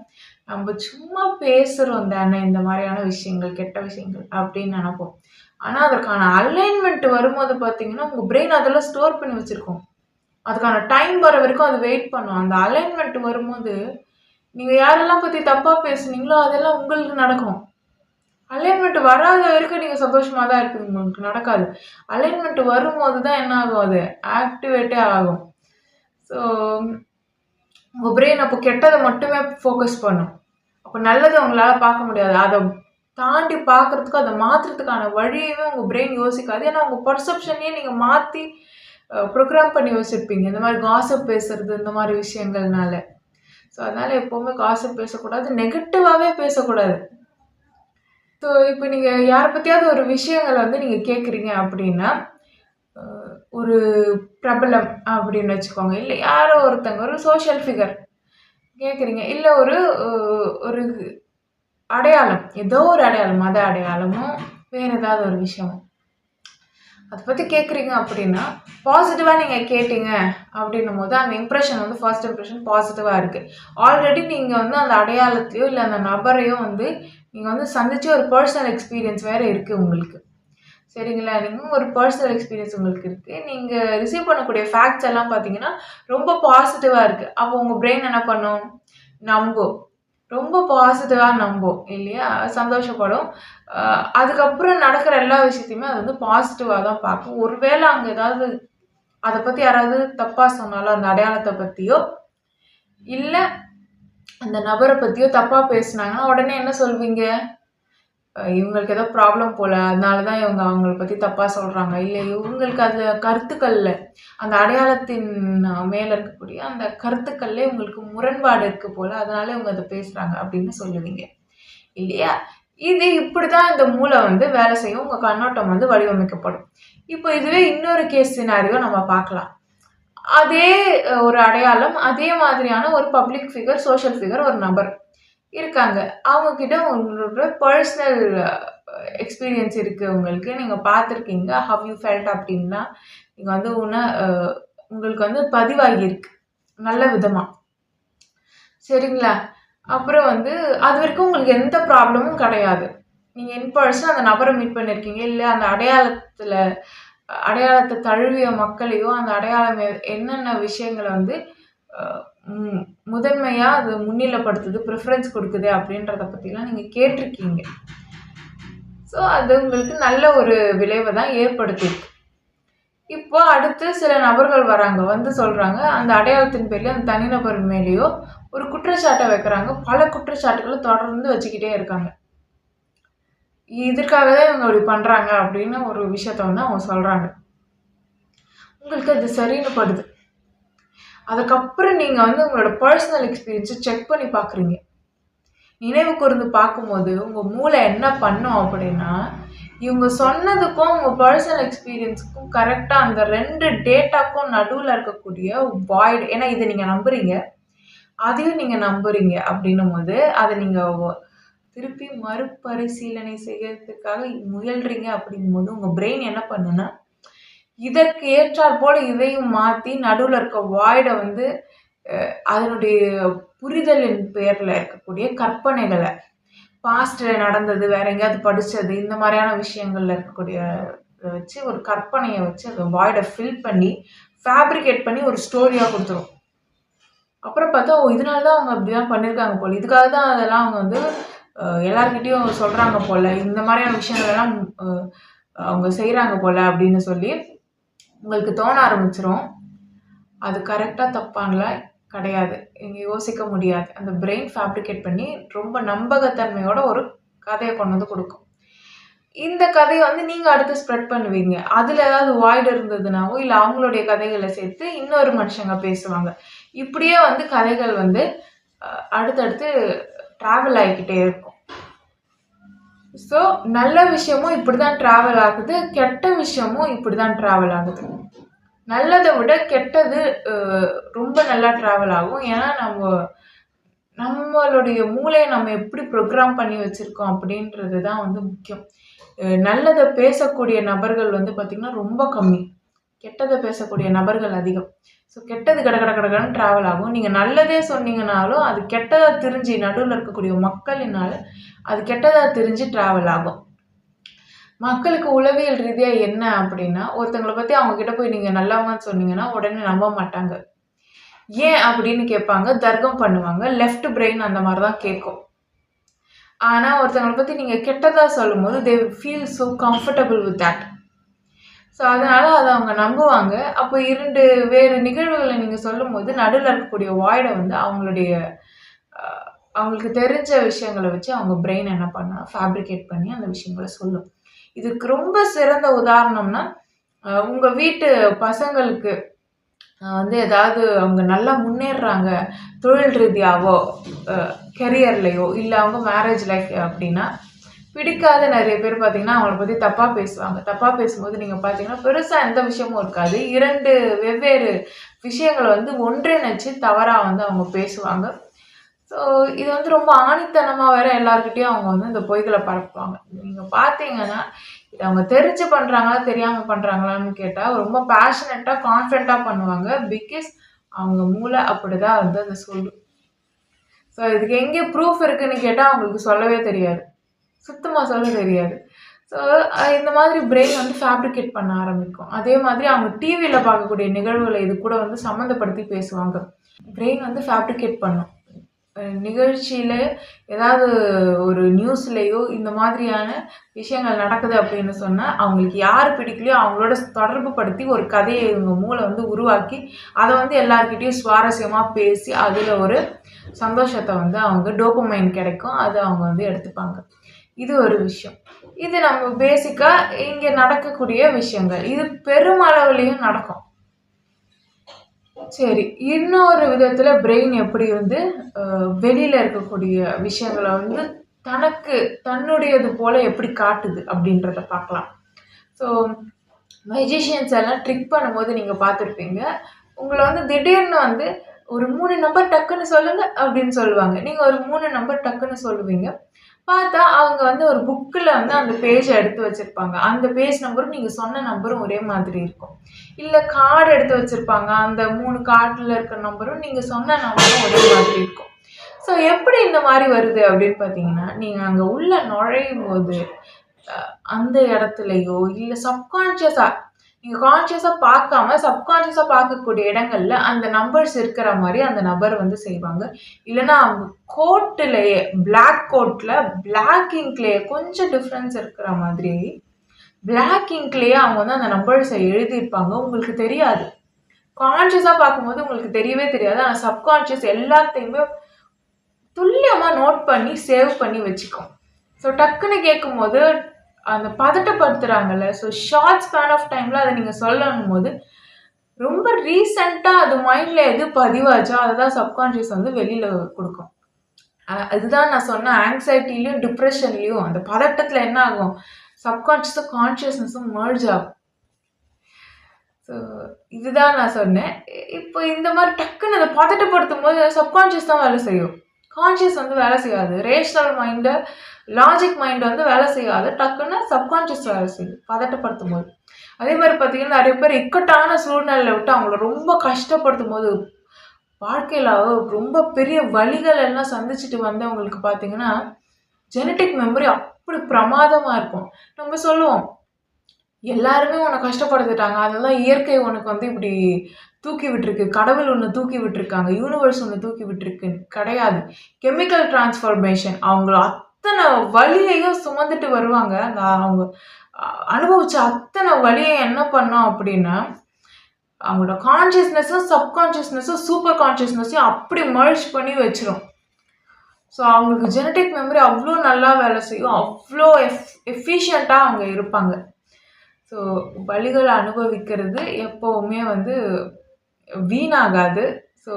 "நம்ப சும்மா பேசுறோம் தானே, இந்த மாரியான விஷயங்கள், கெட்ட விஷயங்கள்" அப்படின்னு நெனைப்போம். ஆனா, அதற்கான அலைன்மென்ட் வரும்போது பார்த்தீங்கன்னா, உங்க பிரெயின் அதெல்லாம் ஸ்டோர் பண்ணி வச்சிருக்கும். அதுக்கான டைம் வர வரைக்கும் அது வெயிட் பண்ணும். அந்த அலைன்மென்ட் வரும்போது, நீங்க யாரெல்லாம் பத்தி தப்பா பேசுனீங்களோ, அதெல்லாம் உங்களுக்கு நடக்கும். அலைன்மென்ட் வராத வரைக்கும் நீங்க சந்தோஷமா தான் இருப்பீங்க. உங்களுக்கு நடக்காது. அலைன்மென்ட் வரும்போது தான் என்ன ஆகும் அது? ஆக்டிவேட்டே ஆகும். ஸோ, உங்க பிரெயின் அப்போ கெட்டத மட்டுமே ஃபோக்கஸ் பண்ணும். அப்ப நல்லத உங்களால பார்க்க முடியாது. அத தாண்டி பார்க்கறதுக்கு, அத மாத்துறதுக்கான வழியவே உங்க பிரெயின் யோசிக்காது. ஏன்னா, உங்க பெர்செப்ஷனயே நீங்க மாத்தி ப்ரோகிராம் பண்ணி வச்சிருப்பீங்க. இந்த மாரி காசிப் பேசுறது, இந்த மாரி விஷயங்கள்னால. ஸோ, அதனால எப்பவுமே காசிப் பேசக்கூடாது. நெகட்டிவாவே பேசக்கூடாது. ஸோ, இப்ப நீங்க யார பத்தியாவது ஒரு விஷயங்கள வந்து நீங்க கேட்கிறீங்க அப்படின்னா, அ ஒரு பிரபலம் அப்படின்னு வச்சுக்கோங்க. இல்ல யாரோ ஒருத்தங்க, ஒரு சோஷியல் ஃபிகர் கேட்கிறீங்க. இல்ல ஒரு அ ஒரு அடையாளம். ஏதோ ஒரு அடையாளம். மத அடையாளமோ, வேற ஏதாவது ஒரு விஷயமோ. அத பத்தி கேட்கிறீங்க அப்படின்னா, பாசிட்டிவா நீங்க கேட்டீங்க அப்படின்னும்போது, அந்த இம்ப்ரஷன் வந்து ஃபர்ஸ்ட் இம்ப்ரஷன் பாசிட்டிவா இருக்கு. ஆல்ரெடி நீங்க வந்து அந்த அடையாளத்தையோ, இல்ல அந்த நபரையோ வந்து நீங்க வந்து சந்திச்ச ஒரு பெர்சனல் எக்ஸ்பீரியன்ஸ் வேற இருக்கு உங்களுக்கு. சரிங்களா? நீங்க ஒரு பெர்சனல் எக்ஸ்பீரியன்ஸ் உங்களுக்கு இருக்கு. நீங்க ரிசீவ் பண்ணக்கூடிய ஃபேக்ட்ஸ் எல்லாம் பார்த்தீங்கன்னா, ரொம்ப பாசிட்டிவா இருக்கு. அப்போ உங்க பிரெயின் என்ன பண்ணும்? நம்பும். ரொம்ப பாசிட்டிவா நம்பும் இல்லையா? சந்தோஷப்படும். அ அதுக்கப்புறம் நடக்கிற எல்லா விஷயத்தையுமே அது வந்து பாசிட்டிவா தான் பார்க்கும். ஒருவேள அங்க ஏதாவது அத பத்தி யாராவது தப்பா சொன்னாலோ, அந்த அடையாளத்த பத்தியோ, இல்ல அந்த நபரை பற்றியோ தப்பாக பேசுனாங்கன்னா உடனே என்ன சொல்வீங்க? இவங்களுக்கு ஏதோ ப்ராப்ளம் போல, அதனால தான் இவங்க அவங்கள பத்தி தப்பா சொல்றாங்க. இல்ல இவங்களுக்கு அதுல கருத்துக்கள்ல, அந்த அடையாளத்தின் மேல இருக்கக்கூடிய அந்த கருத்துக்கள்ல இவங்களுக்கு முரண்பாடு இருக்கு போல, அதனால இவங்க அத பேசுறாங்க அப்படின்னு சொல்லுவீங்க. இல்லையா? இது இப்படிதான் இந்த மூளை வந்து வேலை செய்யும். உங்க கண்ணோட்டம் வந்து வடிவமைக்கப்படும். இப்போ இதுவே இன்னொரு கேஸ் சினாரியோ நம்ம பார்க்கலாம். அதே ஒரு அடையாளம், அதே மாதிரியான ஒரு பப்ளிக் ஃபிகர், சோஷியல் ஃபிகர் ஒரு நபர் இருக்காங்க. அவங்க கிட்ட உங்களோட பர்சனல் எக்ஸ்பீரியன்ஸ் இருக்கு உங்களுக்கு. நீங்க பார்த்துருக்கீங்க. ஹவ் யூ ஃபெல்ட் அப்படின்னா, நீங்க வந்து உங்களுக்கு வந்து பதிவாகியிருக்கு. நல்ல விதமா. சரிங்களா? அப்புறம் வந்து அதுவரைக்கும் உங்களுக்கு எந்த ப்ராப்ளமும் கிடையாது. நீங்க இன் பர்சன் அந்த நபர மீட் பண்ணியிருக்கீங்க. இல்ல அந்த அடையாளத்த தழுவிய மக்களையோ, அந்த அடையாளம் என்னென்ன விஷயங்கள வந்து அ ம் முதன்மையா அது முன்னிலைப்படுத்துது, ப்ரிஃபரன்ஸ் குடுக்குது அப்படின்றத பத்திலாம் நீங்க கேட்டிருக்கீங்க. ஸோ, அது உங்களுக்கு நல்ல ஒரு விளைவ தான் ஏற்படுத்தியிருக்கு. இப்போ அடுத்து சில நபர்கள் வராங்க. வந்து சொல்றாங்க, அந்த அடையாளத்தின் பேர்ல அந்த தனிநபர் மேலேயோ ஒரு குற்றச்சாட்ட வைக்கிறாங்க. பல குற்றச்சாட்டுகள தொடர்ந்து வச்சுக்கிட்டே இருக்காங்க. இதற்காக தான் இவங்க இப்படி பண்றாங்க அப்படின்னு ஒரு விஷயத்த வந்து அவங்க சொல்றாங்க. உங்களுக்கு அது சரின்னு படுது. அதுக்கப்புறம் நீங்க வந்து உங்களோட பர்சனல் எக்ஸ்பீரியன்ஸ செக் பண்ணி பார்க்குறீங்க. நினைவு கூர்ந்து பார்க்கும்போது, உங்க மூளை என்ன பண்ணும் அப்படின்னா, இவங்க சொன்னதுக்கும், உங்க பர்சனல் எக்ஸ்பீரியன்ஸ்க்கும் கரெக்ட்டா அந்த 2 டேட்டாக்கும் நடுவுல இருக்கக்கூடிய வாய்ட் ஏன்னா இத நீங்க நம்புறீங்க. அதையும் நீங்க நம்புறீங்க அப்படின்னும்போது, அத நீங்க திருப்பி மறுபரிசீலனை செய்யறதுக்காக முயல்றீங்க அப்படிங்கும்போது, உங்க பிரெயின் என்ன பண்ணும்னா, இதற்கு ஏற்றாற் போல இதையும் மாத்தி நடுவுல இருக்க வாய்ட வந்து அதனுடைய புரிதலின் பேர்ல இருக்கக்கூடிய கற்பனைகள, பாஸ்ட்ல நடந்தது, வேற எங்கேயாவது படிச்சது, இந்த மாரியான விஷயங்கள்ல இருக்கக்கூடிய வச்சு ஒரு கற்பனைய வச்சு அந்த வாய்ட ஃபில் பண்ணி, ஃபேப்ரிகேட் பண்ணி ஒரு ஸ்டோரியா குடுத்துரும். அப்புறம் பார்த்தா, ஓ! இதனால தான் அவங்க அப்படிலாம் பண்ணியிருக்காங்க போல. இதுக்காக தான் அதெல்லாம் அவங்க வந்து எல்லார்கிட்டயும் சொல்றாங்க போல. இந்த மாரியான விஷயங்கள் எல்லாம் அவங்க செய்றாங்க போல அப்படின்னு சொல்லி உங்களுக்கு தோண ஆரம்பிச்சுரும். அது கரெக்ட்டா தப்பான்ல கிடையாது. நீங்க யோசிக்க முடியாது. அந்த பிரெயின் ஃபேப்ரிகேட் பண்ணி ரொம்ப நம்பகத்தன்மையோட ஒரு கதைய கொண்டு வந்து குடுக்கும். இந்த கதைய வந்து நீங்க அடுத்து ஸ்ப்ரெட் பண்ணுவீங்க. அதுல ஏதாவது வாய்டு இருந்ததுனாவோ, இல்ல அவங்களுடைய கதைகள சேர்த்து இன்னொரு மனுஷங்க பேசுவாங்க. இப்படியே வந்து கதைகள் வந்து அடுத்தடுத்து டிராவல் ஆயிக்கிட்டே இருக்கும். ஸோ, நல்ல விஷயமும் இப்படிதான் டிராவல் ஆகுது. கெட்ட விஷயமும் இப்படிதான் டிராவல் ஆகுது. நல்லத விட கெட்டது ரொம்ப நல்லா டிராவல் ஆகும். ஏன்னா, நம்மளுடைய மூளைய நம்ம எப்படி ப்ரோகிராம் பண்ணி வச்சிருக்கோம் அப்படின்றது தான் வந்து முக்கியம். நல்லத பேசக்கூடிய நபர்கள் வந்து பார்த்தீங்கன்னா, ரொம்ப கம்மி. கெட்டத பேசக்கூடிய நபர்கள் அதிகம். ஸோ கெட்டது கட கட கடன்னு டிராவல் ஆகும். நீங்க நல்லதே சொன்னீங்கனாலும், அது கெட்டதா திரிஞ்சு நடுவுல இருக்கக்கூடிய மக்களினால, அது கெட்டதா திரிஞ்சு டிராவல் ஆகும். மக்களுக்கு உளவியல் ரீதியா என்ன அப்படின்னா, ஒருத்தங்கள பத்தி அவங்க கிட்ட போய் நீங்க நல்லவங்கன்னு சொன்னீங்கன்னா, உடனே நம்ப மாட்டாங்க. ஏன் அப்படின்னு கேட்பாங்க. தர்க்கம் பண்ணுவாங்க. லெஃப்ட் பிரெயின் அந்த மாரி தான் கேட்கும். ஆனா, ஒருத்தங்கள பத்தி நீங்க கெட்டதா சொல்லும்போது, they feel so comfortable with that. So, அதனால அத அவங்க நம்புவாங்க. அப்போ 2 வேறு நிகழ்வுகள நீங்க சொல்லும்போது, நடுவுல இருக்கக்கூடிய வாய்ட வந்து அ அவங்களுக்கு தெரிஞ்ச விஷயங்கள வச்சு அவங்க பிரெயின் என்ன பண்ணும்னா, ஃபேப்ரிகேட் பண்ணி அந்த விஷயங்கள சொல்லும். இதுக்கு ரொம்ப சிறந்த உதாரணம்னா, உங்க வீட்டு பசங்களுக்கு வந்து ஏதாவது அவங்க நல்லா முன்னேறுறாங்க, தொழில் ரீதியாவோ, அ கெரியர்லயோ, இல்ல அவங்க மேரேஜ் லைஃப் அப்படின்னா, பிடிக்காத நெறைய பேர் பார்த்தீங்கன்னா, அவங்கள பத்தி தப்பா பேசுவாங்க. தப்பா பேசும்போது நீங்க பார்த்தீங்கன்னா, பெருசா எந்த விஷயமும் இருக்காது. 2 வெவ்வேறு விஷயங்கள வந்து ஒன்றிணைச்சு தவறா வந்து அவங்க பேசுவாங்க. ஸோ, இது வந்து ரொம்ப ஆணித்தனமா வேற எல்லார்கிட்டயும் அவங்க வந்து இந்த பொய்கள பரப்புவாங்க. நீங்க பார்த்தீங்கன்னா, இத அவங்க தெரிஞ்சு பண்றாங்களா, தெரியாம பண்றாங்களான்னு கேட்டா, ரொம்ப பேஷனட்டா, கான்ஃபிடென்ட்டா பண்ணுவாங்க. பிகாஸ் அவங்க மூளை அப்படிதான் வந்து அத சொல்லும். ஸோ, இதுக்கு எங்கே ப்ரூஃப் இருக்குன்னு கேட்டா, அவங்களுக்கு சொல்லவே தெரியாது. சுத்தமா சொல்ல தெரியாது. ஸோ, இந்த மாதிரி பிரெயின் வந்து ஃபேப்ரிகேட் பண்ண ஆரம்பிக்கும். அதே மாதிரி அவங்க டிவில பார்க்கக்கூடிய நிகழ்வுகள இது கூட வந்து சம்மந்தப்படுத்தி பேசுவாங்க. பிரெயின் வந்து ஃபேப்ரிகேட் பண்ணும். நிகழ்ச்சியில ஏதாவது ஒரு நியூஸ்லயோ இந்த மாதிரியான விஷயங்கள் நடக்குது அப்படின்னு சொன்னா, அவங்களுக்கு யாரு பிடிக்கலையோ அவங்களோட தொடர்பு படுத்தி ஒரு கதைய இவங்க மூளை வந்து உருவாக்கி, அத வந்து எல்லார்கிட்டயும் சுவாரஸ்யமா பேசி, அதுல ஒரு சந்தோஷத்தை வந்து அவங்க டோபமைன் கிடைக்கும், அது அவங்க வந்து எடுத்துப்பாங்க. இது ஒரு விஷயம். இது நம்ம பேசிக்காக இங்கே நடக்கக்கூடிய விஷயங்கள். இது பெருமளவுலேயும் நடக்கும். சரி, இன்னொரு விதத்துல பிரெயின் எப்படி வந்து வெளியில இருக்கக்கூடிய விஷயங்கள வந்து தன்னுடையது போல எப்படி காட்டுது அப்படின்றத பார்க்கலாம். ஸோ மெஜிஷியன்ஸ் எல்லாம் ட்ரிக் பண்ணும்போது நீங்க பார்த்துருப்பீங்க. உங்கள வந்து திடீர்னு வந்து ஒரு 3 நம்பர் டக்குன்னு சொல்லுங்க அப்படின்னு சொல்லுவாங்க. நீங்க ஒரு 3 நம்பர் டக்குன்னு சொல்லுவீங்க. பார்த்தா அவங்க வந்து ஒரு புக்கில் வந்து அந்த பேஜை எடுத்து வச்சிருப்பாங்க. அந்த பேஜ் நம்பரும் நீங்க சொன்ன நம்பரும் ஒரே மாதிரி இருக்கும். இல்ல கார்டு எடுத்து வச்சிருப்பாங்க. அந்த 3 கார்டுல இருக்கிற நம்பரும் நீங்க சொன்ன நம்பரும் ஒரே மாதிரி இருக்கும். ஸோ எப்படி இந்த மாதிரி வருது அப்படின்னு பார்த்தீங்கன்னா, நீங்க அங்க உள்ள நுழையும்போது அந்த இடத்துலயோ இல்ல சப்கான்ஷியஸா நீங்க கான்ஷியஸா பார்க்காம சப்கான்ஷியஸா பார்க்கக்கூடிய இடங்கள்ல அந்த நம்பர்ஸ் இருக்கிற மாதிரி அந்த நபர் வந்து செய்வாங்க. இல்லைன்னா அவங்க கோட்டுலயே பிளாக் கோட்ல பிளாக் இங்க்லயே கொஞ்சம் டிஃப்ரென்ஸ் இருக்கிற மாதிரி பிளாக் இங்க்லயே அவங்க வந்து அந்த நம்பர்ஸை எழுதியிருப்பாங்க. உங்களுக்கு தெரியாது. கான்ஷியஸா பார்க்கும்போது உங்களுக்கு தெரியவே தெரியாது. ஆனால் சப்கான்ஷியஸ் எல்லாத்தையுமே துல்லியமா நோட் பண்ணி சேவ் பண்ணி வச்சுக்கும். ஸோ டக்குன்னு கேட்கும்போது அந்த பதட்டப்படுத்துறாங்கல்ல, ஸோ ஷார்ட் ஸ்பேன் ஆஃப் டைம்ல அதை நீங்க சொல்லணும் போது ரொம்ப ரீசெண்டாக அது மைண்ட்ல எது பதிவாச்சோ அதை தான் சப்கான்ஷியஸ் வந்து வெளியில கொடுக்கும். அதுதான் நான் சொன்ன ஆங்ஸைட்டிலையும் டிப்ரெஷன்லையும் அந்த பதட்டத்தில் என்ன ஆகும், சப்கான்ஷியஸும் கான்ஷியஸ்னஸும் மர்ஜ் ஆகும். ஸோ இதுதான் நான் சொன்னேன். இப்போ இந்த மாதிரி டக்குன்னு அதை பதட்டப்படுத்தும் போது சப்கான்ஷியஸ் தான் வேலை செய்யும், கான்ஷியஸ் வந்து வேலை செய்யாது. ரேஷனல் மைண்டு லாஜிக் மைண்ட் வந்து வேலை செய்யாது, டக்குன்னு சப்கான்ஷியஸ் வேலை செய்யும் பதட்டப்படுத்தும் போது. அதே மாதிரி பார்த்தீங்கன்னா நிறைய பேர் இக்கட்டான சூழ்நிலையில் விட்டு அவங்கள ரொம்ப கஷ்டப்படுத்தும் போது வாழ்க்கையில் ரொம்ப பெரிய வழிகள் எல்லாம் சந்திச்சுட்டு வந்தவங்களுக்கு பார்த்தீங்கன்னா ஜெனட்டிக் மெமரி அப்படி பிரமாதமாக இருக்கும். நம்ம சொல்லுவோம் எல்லாருமே உன்னை கஷ்டப்படுத்திட்டாங்க, அதெல்லாம் இயற்கை உனக்கு வந்து இப்படி தூக்கி விட்டுருக்கு, கடவுள் ஒன்று தூக்கி விட்டுருக்காங்க, யூனிவர்ஸ் ஒன்று தூக்கி விட்டுருக்கு கிடையாது. கெமிக்கல் டிரான்ஸ்ஃபர்மேஷன் அவங்க அத்தனை வலியையும் சுமந்துட்டு வருவாங்க. அவங்க அனுபவிச்ச அத்தனை வலியை என்ன பண்ணோம் அப்படின்னா அவங்களோட கான்ஷியஸ்னஸும் சப்கான்ஷியஸ்னஸும் சூப்பர் கான்ஷியஸ்னஸையும் அப்படி மர்ஜ் பண்ணி வச்சிரும். ஸோ அவங்களுக்கு ஜெனட்டிக் மெமரி அவ்வளோ நல்லா வேலை செய்யும், அவ்வளோ எஃபிஷியண்ட்டாக அவங்க இருப்பாங்க. ஸோ வலிகளை அனுபவிக்கிறது எப்போவுமே வந்து வீணாகாது. ஸோ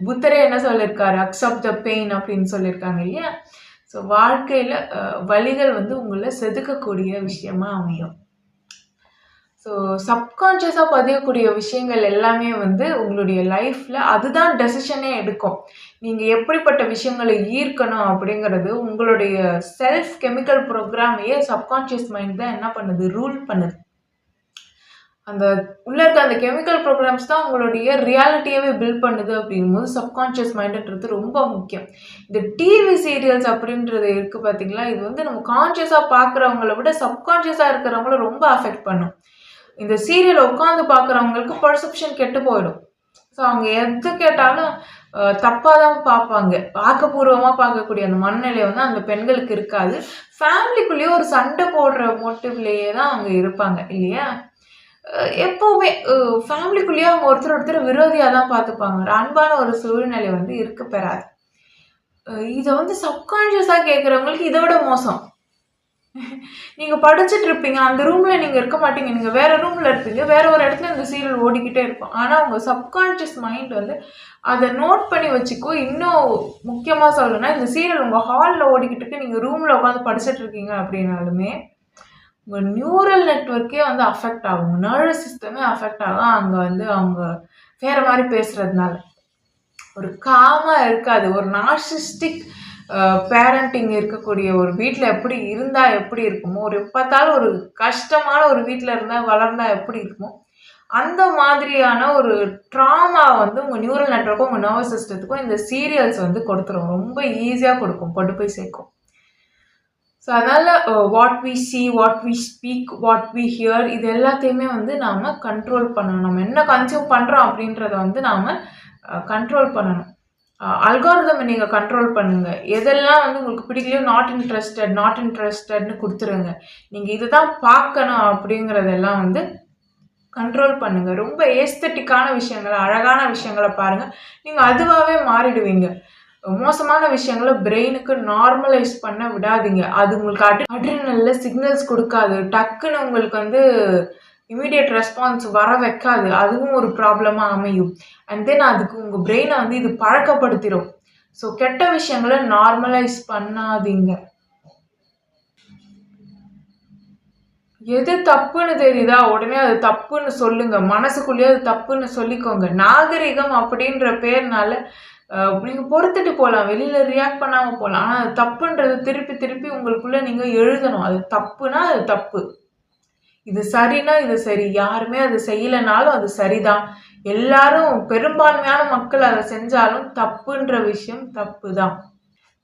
புத்தரே என்ன சொல்லியிருக்காரு, அக்செப்ட் த பெயின் அப்படின்னு சொல்லியிருக்காங்க இல்லையா. ஸோ வாழ்க்கையில் வலிகள் வந்து உங்களை செதுக்கக்கூடிய விஷயமா அமையும். ஸோ சப்கான்ஷியஸாக பதியக்கூடிய விஷயங்கள் எல்லாமே வந்து உங்களுடைய லைஃப்பில் அதுதான் டெசிஷனே எடுக்கும். நீங்கள் எப்படிப்பட்ட விஷயங்களை ஈர்க்கணும் அப்படிங்கிறது உங்களுடைய செல்ஃப் கெமிக்கல் ப்ரோக்ராமையே சப்கான்ஷியஸ் மைண்ட் தான் என்ன பண்ணுது, ரூல் பண்ணுது. அந்த உள்ள இருக்க அந்த கெமிக்கல் ப்ரோக்ராம்ஸ் தான் உங்களுடைய ரியாலிட்டியவே பில்ட் பண்ணுது. அப்படிங்கும்போது சப்கான்ஷியஸ் மைண்டுன்றது ரொம்ப முக்கியம். இந்த டிவி சீரியல்ஸ் அப்படின்றது இருக்குது பார்த்தீங்களா, இது வந்து நம்ம கான்ஷியஸாக பார்க்குறவங்கள விட சப்கான்ஷியஸாக இருக்கிறவங்கள ரொம்ப அஃபெக்ட் பண்ணும். இந்த சீரியல் உட்காந்து பார்க்குறவங்களுக்கு பர்செப்ஷன் கெட்டு போயிடும். ஸோ அவங்க எது கேட்டாலும் தப்பாக தான் பார்ப்பாங்க. ஆக்கப்பூர்வமாக பார்க்கக்கூடிய அந்த மனநிலை வந்து அந்த பெண்களுக்கு இருக்காது. ஃபேமிலிக்குள்ளேயே ஒரு சண்டை போடுற மோட்டிவ்லேயே தான் அவங்க இருப்பாங்க இல்லையா. எப்போவுமே ஃபேமிலிக்குள்ளேயே அவங்க ஒருத்தர் விரோதியாக தான் பார்த்துப்பாங்க. ஒரு அன்பான ஒரு சூழ்நிலை வந்து இருக்க பெறாது. இதை வந்து சப்கான்ஷியஸாக கேட்குறவங்களுக்கு இதை விட மோசம். நீங்கள் படிச்சுட்டு இருப்பீங்க, அந்த ரூமில் நீங்கள் இருக்க மாட்டீங்க, நீங்கள் வேறு ரூமில் இருப்பீங்க, வேறு ஒரு இடத்துல இந்த சீரியல் ஓடிக்கிட்டே இருக்கும். ஆனால் உங்கள் சப்கான்ஷியஸ் மைண்ட் வந்து அதை நோட் பண்ணி வச்சுக்கோ. இன்னும் முக்கியமாக சொல்லணும்னா இந்த சீரியல் உங்கள் ஹாலில் ஓடிக்கிட்டு இருக்கு, நீங்கள் ரூமில் உட்காந்து படிச்சுட்டு இருக்கீங்க அப்படின்னாலுமே உங்கள் நியூரல் நெட்வொர்க்கே வந்து அஃபெக்ட் ஆகும், நர்வஸ் சிஸ்டமே அஃபெக்ட் ஆகும். அங்கே வந்து அவங்க வேறு மாதிரி பேசுகிறதுனால ஒரு காமாக இருக்காது. ஒரு நார்சிஸ்டிக் பேரண்டிங் இருக்கக்கூடிய ஒரு வீட்டில் எப்படி இருந்தால் எப்படி இருக்குமோ, ஒரு பார்த்தாலும் ஒரு கஷ்டமான ஒரு வீட்டில் இருந்தால் வளர்ந்தால் எப்படி இருக்குமோ அந்த மாதிரியான ஒரு ட்ராமா வந்து உங்கள் நியூரல் நெட்வொர்க்கும் உங்கள் நர்வஸ் சிஸ்டத்துக்கும் இந்த சீரியல்ஸ் வந்து கொடுத்துரும். ரொம்ப ஈஸியாக கொடுக்கும், கொண்டு போய் சேர்க்கும். ஸோ அதனால் what we see, what we speak, what we hear இது எல்லாத்தையுமே வந்து நாம் கண்ட்ரோல் பண்ணணும். நம்ம என்ன கன்சியூம் பண்ணுறோம் அப்படின்றத வந்து நாம் கண்ட்ரோல் பண்ணணும். அல்காரிதமை நீங்கள் கண்ட்ரோல் பண்ணுங்கள். எதெல்லாம் வந்து உங்களுக்கு பிடிக்கலையோ நாட் இன்ட்ரெஸ்டட்னு கொடுத்துருங்க. நீங்கள் இதை தான் பார்க்கணும் அப்படிங்கிறதெல்லாம் வந்து கண்ட்ரோல் பண்ணுங்கள். ரொம்ப ஏஸ்தட்டிக்கான விஷயங்களை, அழகான விஷயங்களை பாருங்கள். நீங்கள் அதுவாகவே மாறிடுவீங்க. மோசமான விஷயங்கள பிரெயினுக்கு நார்மலைஸ் பண்ண விடாதீங்க. அது உங்களுக்கு அட்ரினல்ல சிக்னல்ஸ் குடுக்காது. டக்குன்னு உங்களுக்கு வந்து இமிடியேட் ரெஸ்பான்ஸ் வர வைக்காது. அதுவும் ஒரு ப்ராப்ளமா அமையும். அண்ட் தென் அதுக்கு உங்க பிரெயின வந்து இது பழக்கப்படுத்திரும். ஸோ கெட்ட விஷயங்கள நார்மலைஸ் பண்ணாதீங்க. எது தப்புன்னு தெரியுதா? உடனே அது தப்புன்னு சொல்லுங்க. மனசுக்குள்ளேயே அது தப்புன்னு சொல்லிக்கோங்க. நாகரிகம் அப்படின்ற பேர்னால நீங்க பொறுத்துட்டு போலாம். வெளியில ரியாக்ட் பண்ணாம போலாம். ஆனா அது தப்புன்றது திருப்பி திருப்பி உங்களுக்குள்ள நீங்க எழுதணும். அது தப்புனா அது தப்பு. இது சரின்னா இது சரி. யாருமே அது செய்யலனாலும் அது சரிதான். எல்லாரும் பெரும்பான்மையான மக்கள் அத செஞ்சாலும் தப்புன்ற விஷயம் தப்புதான்.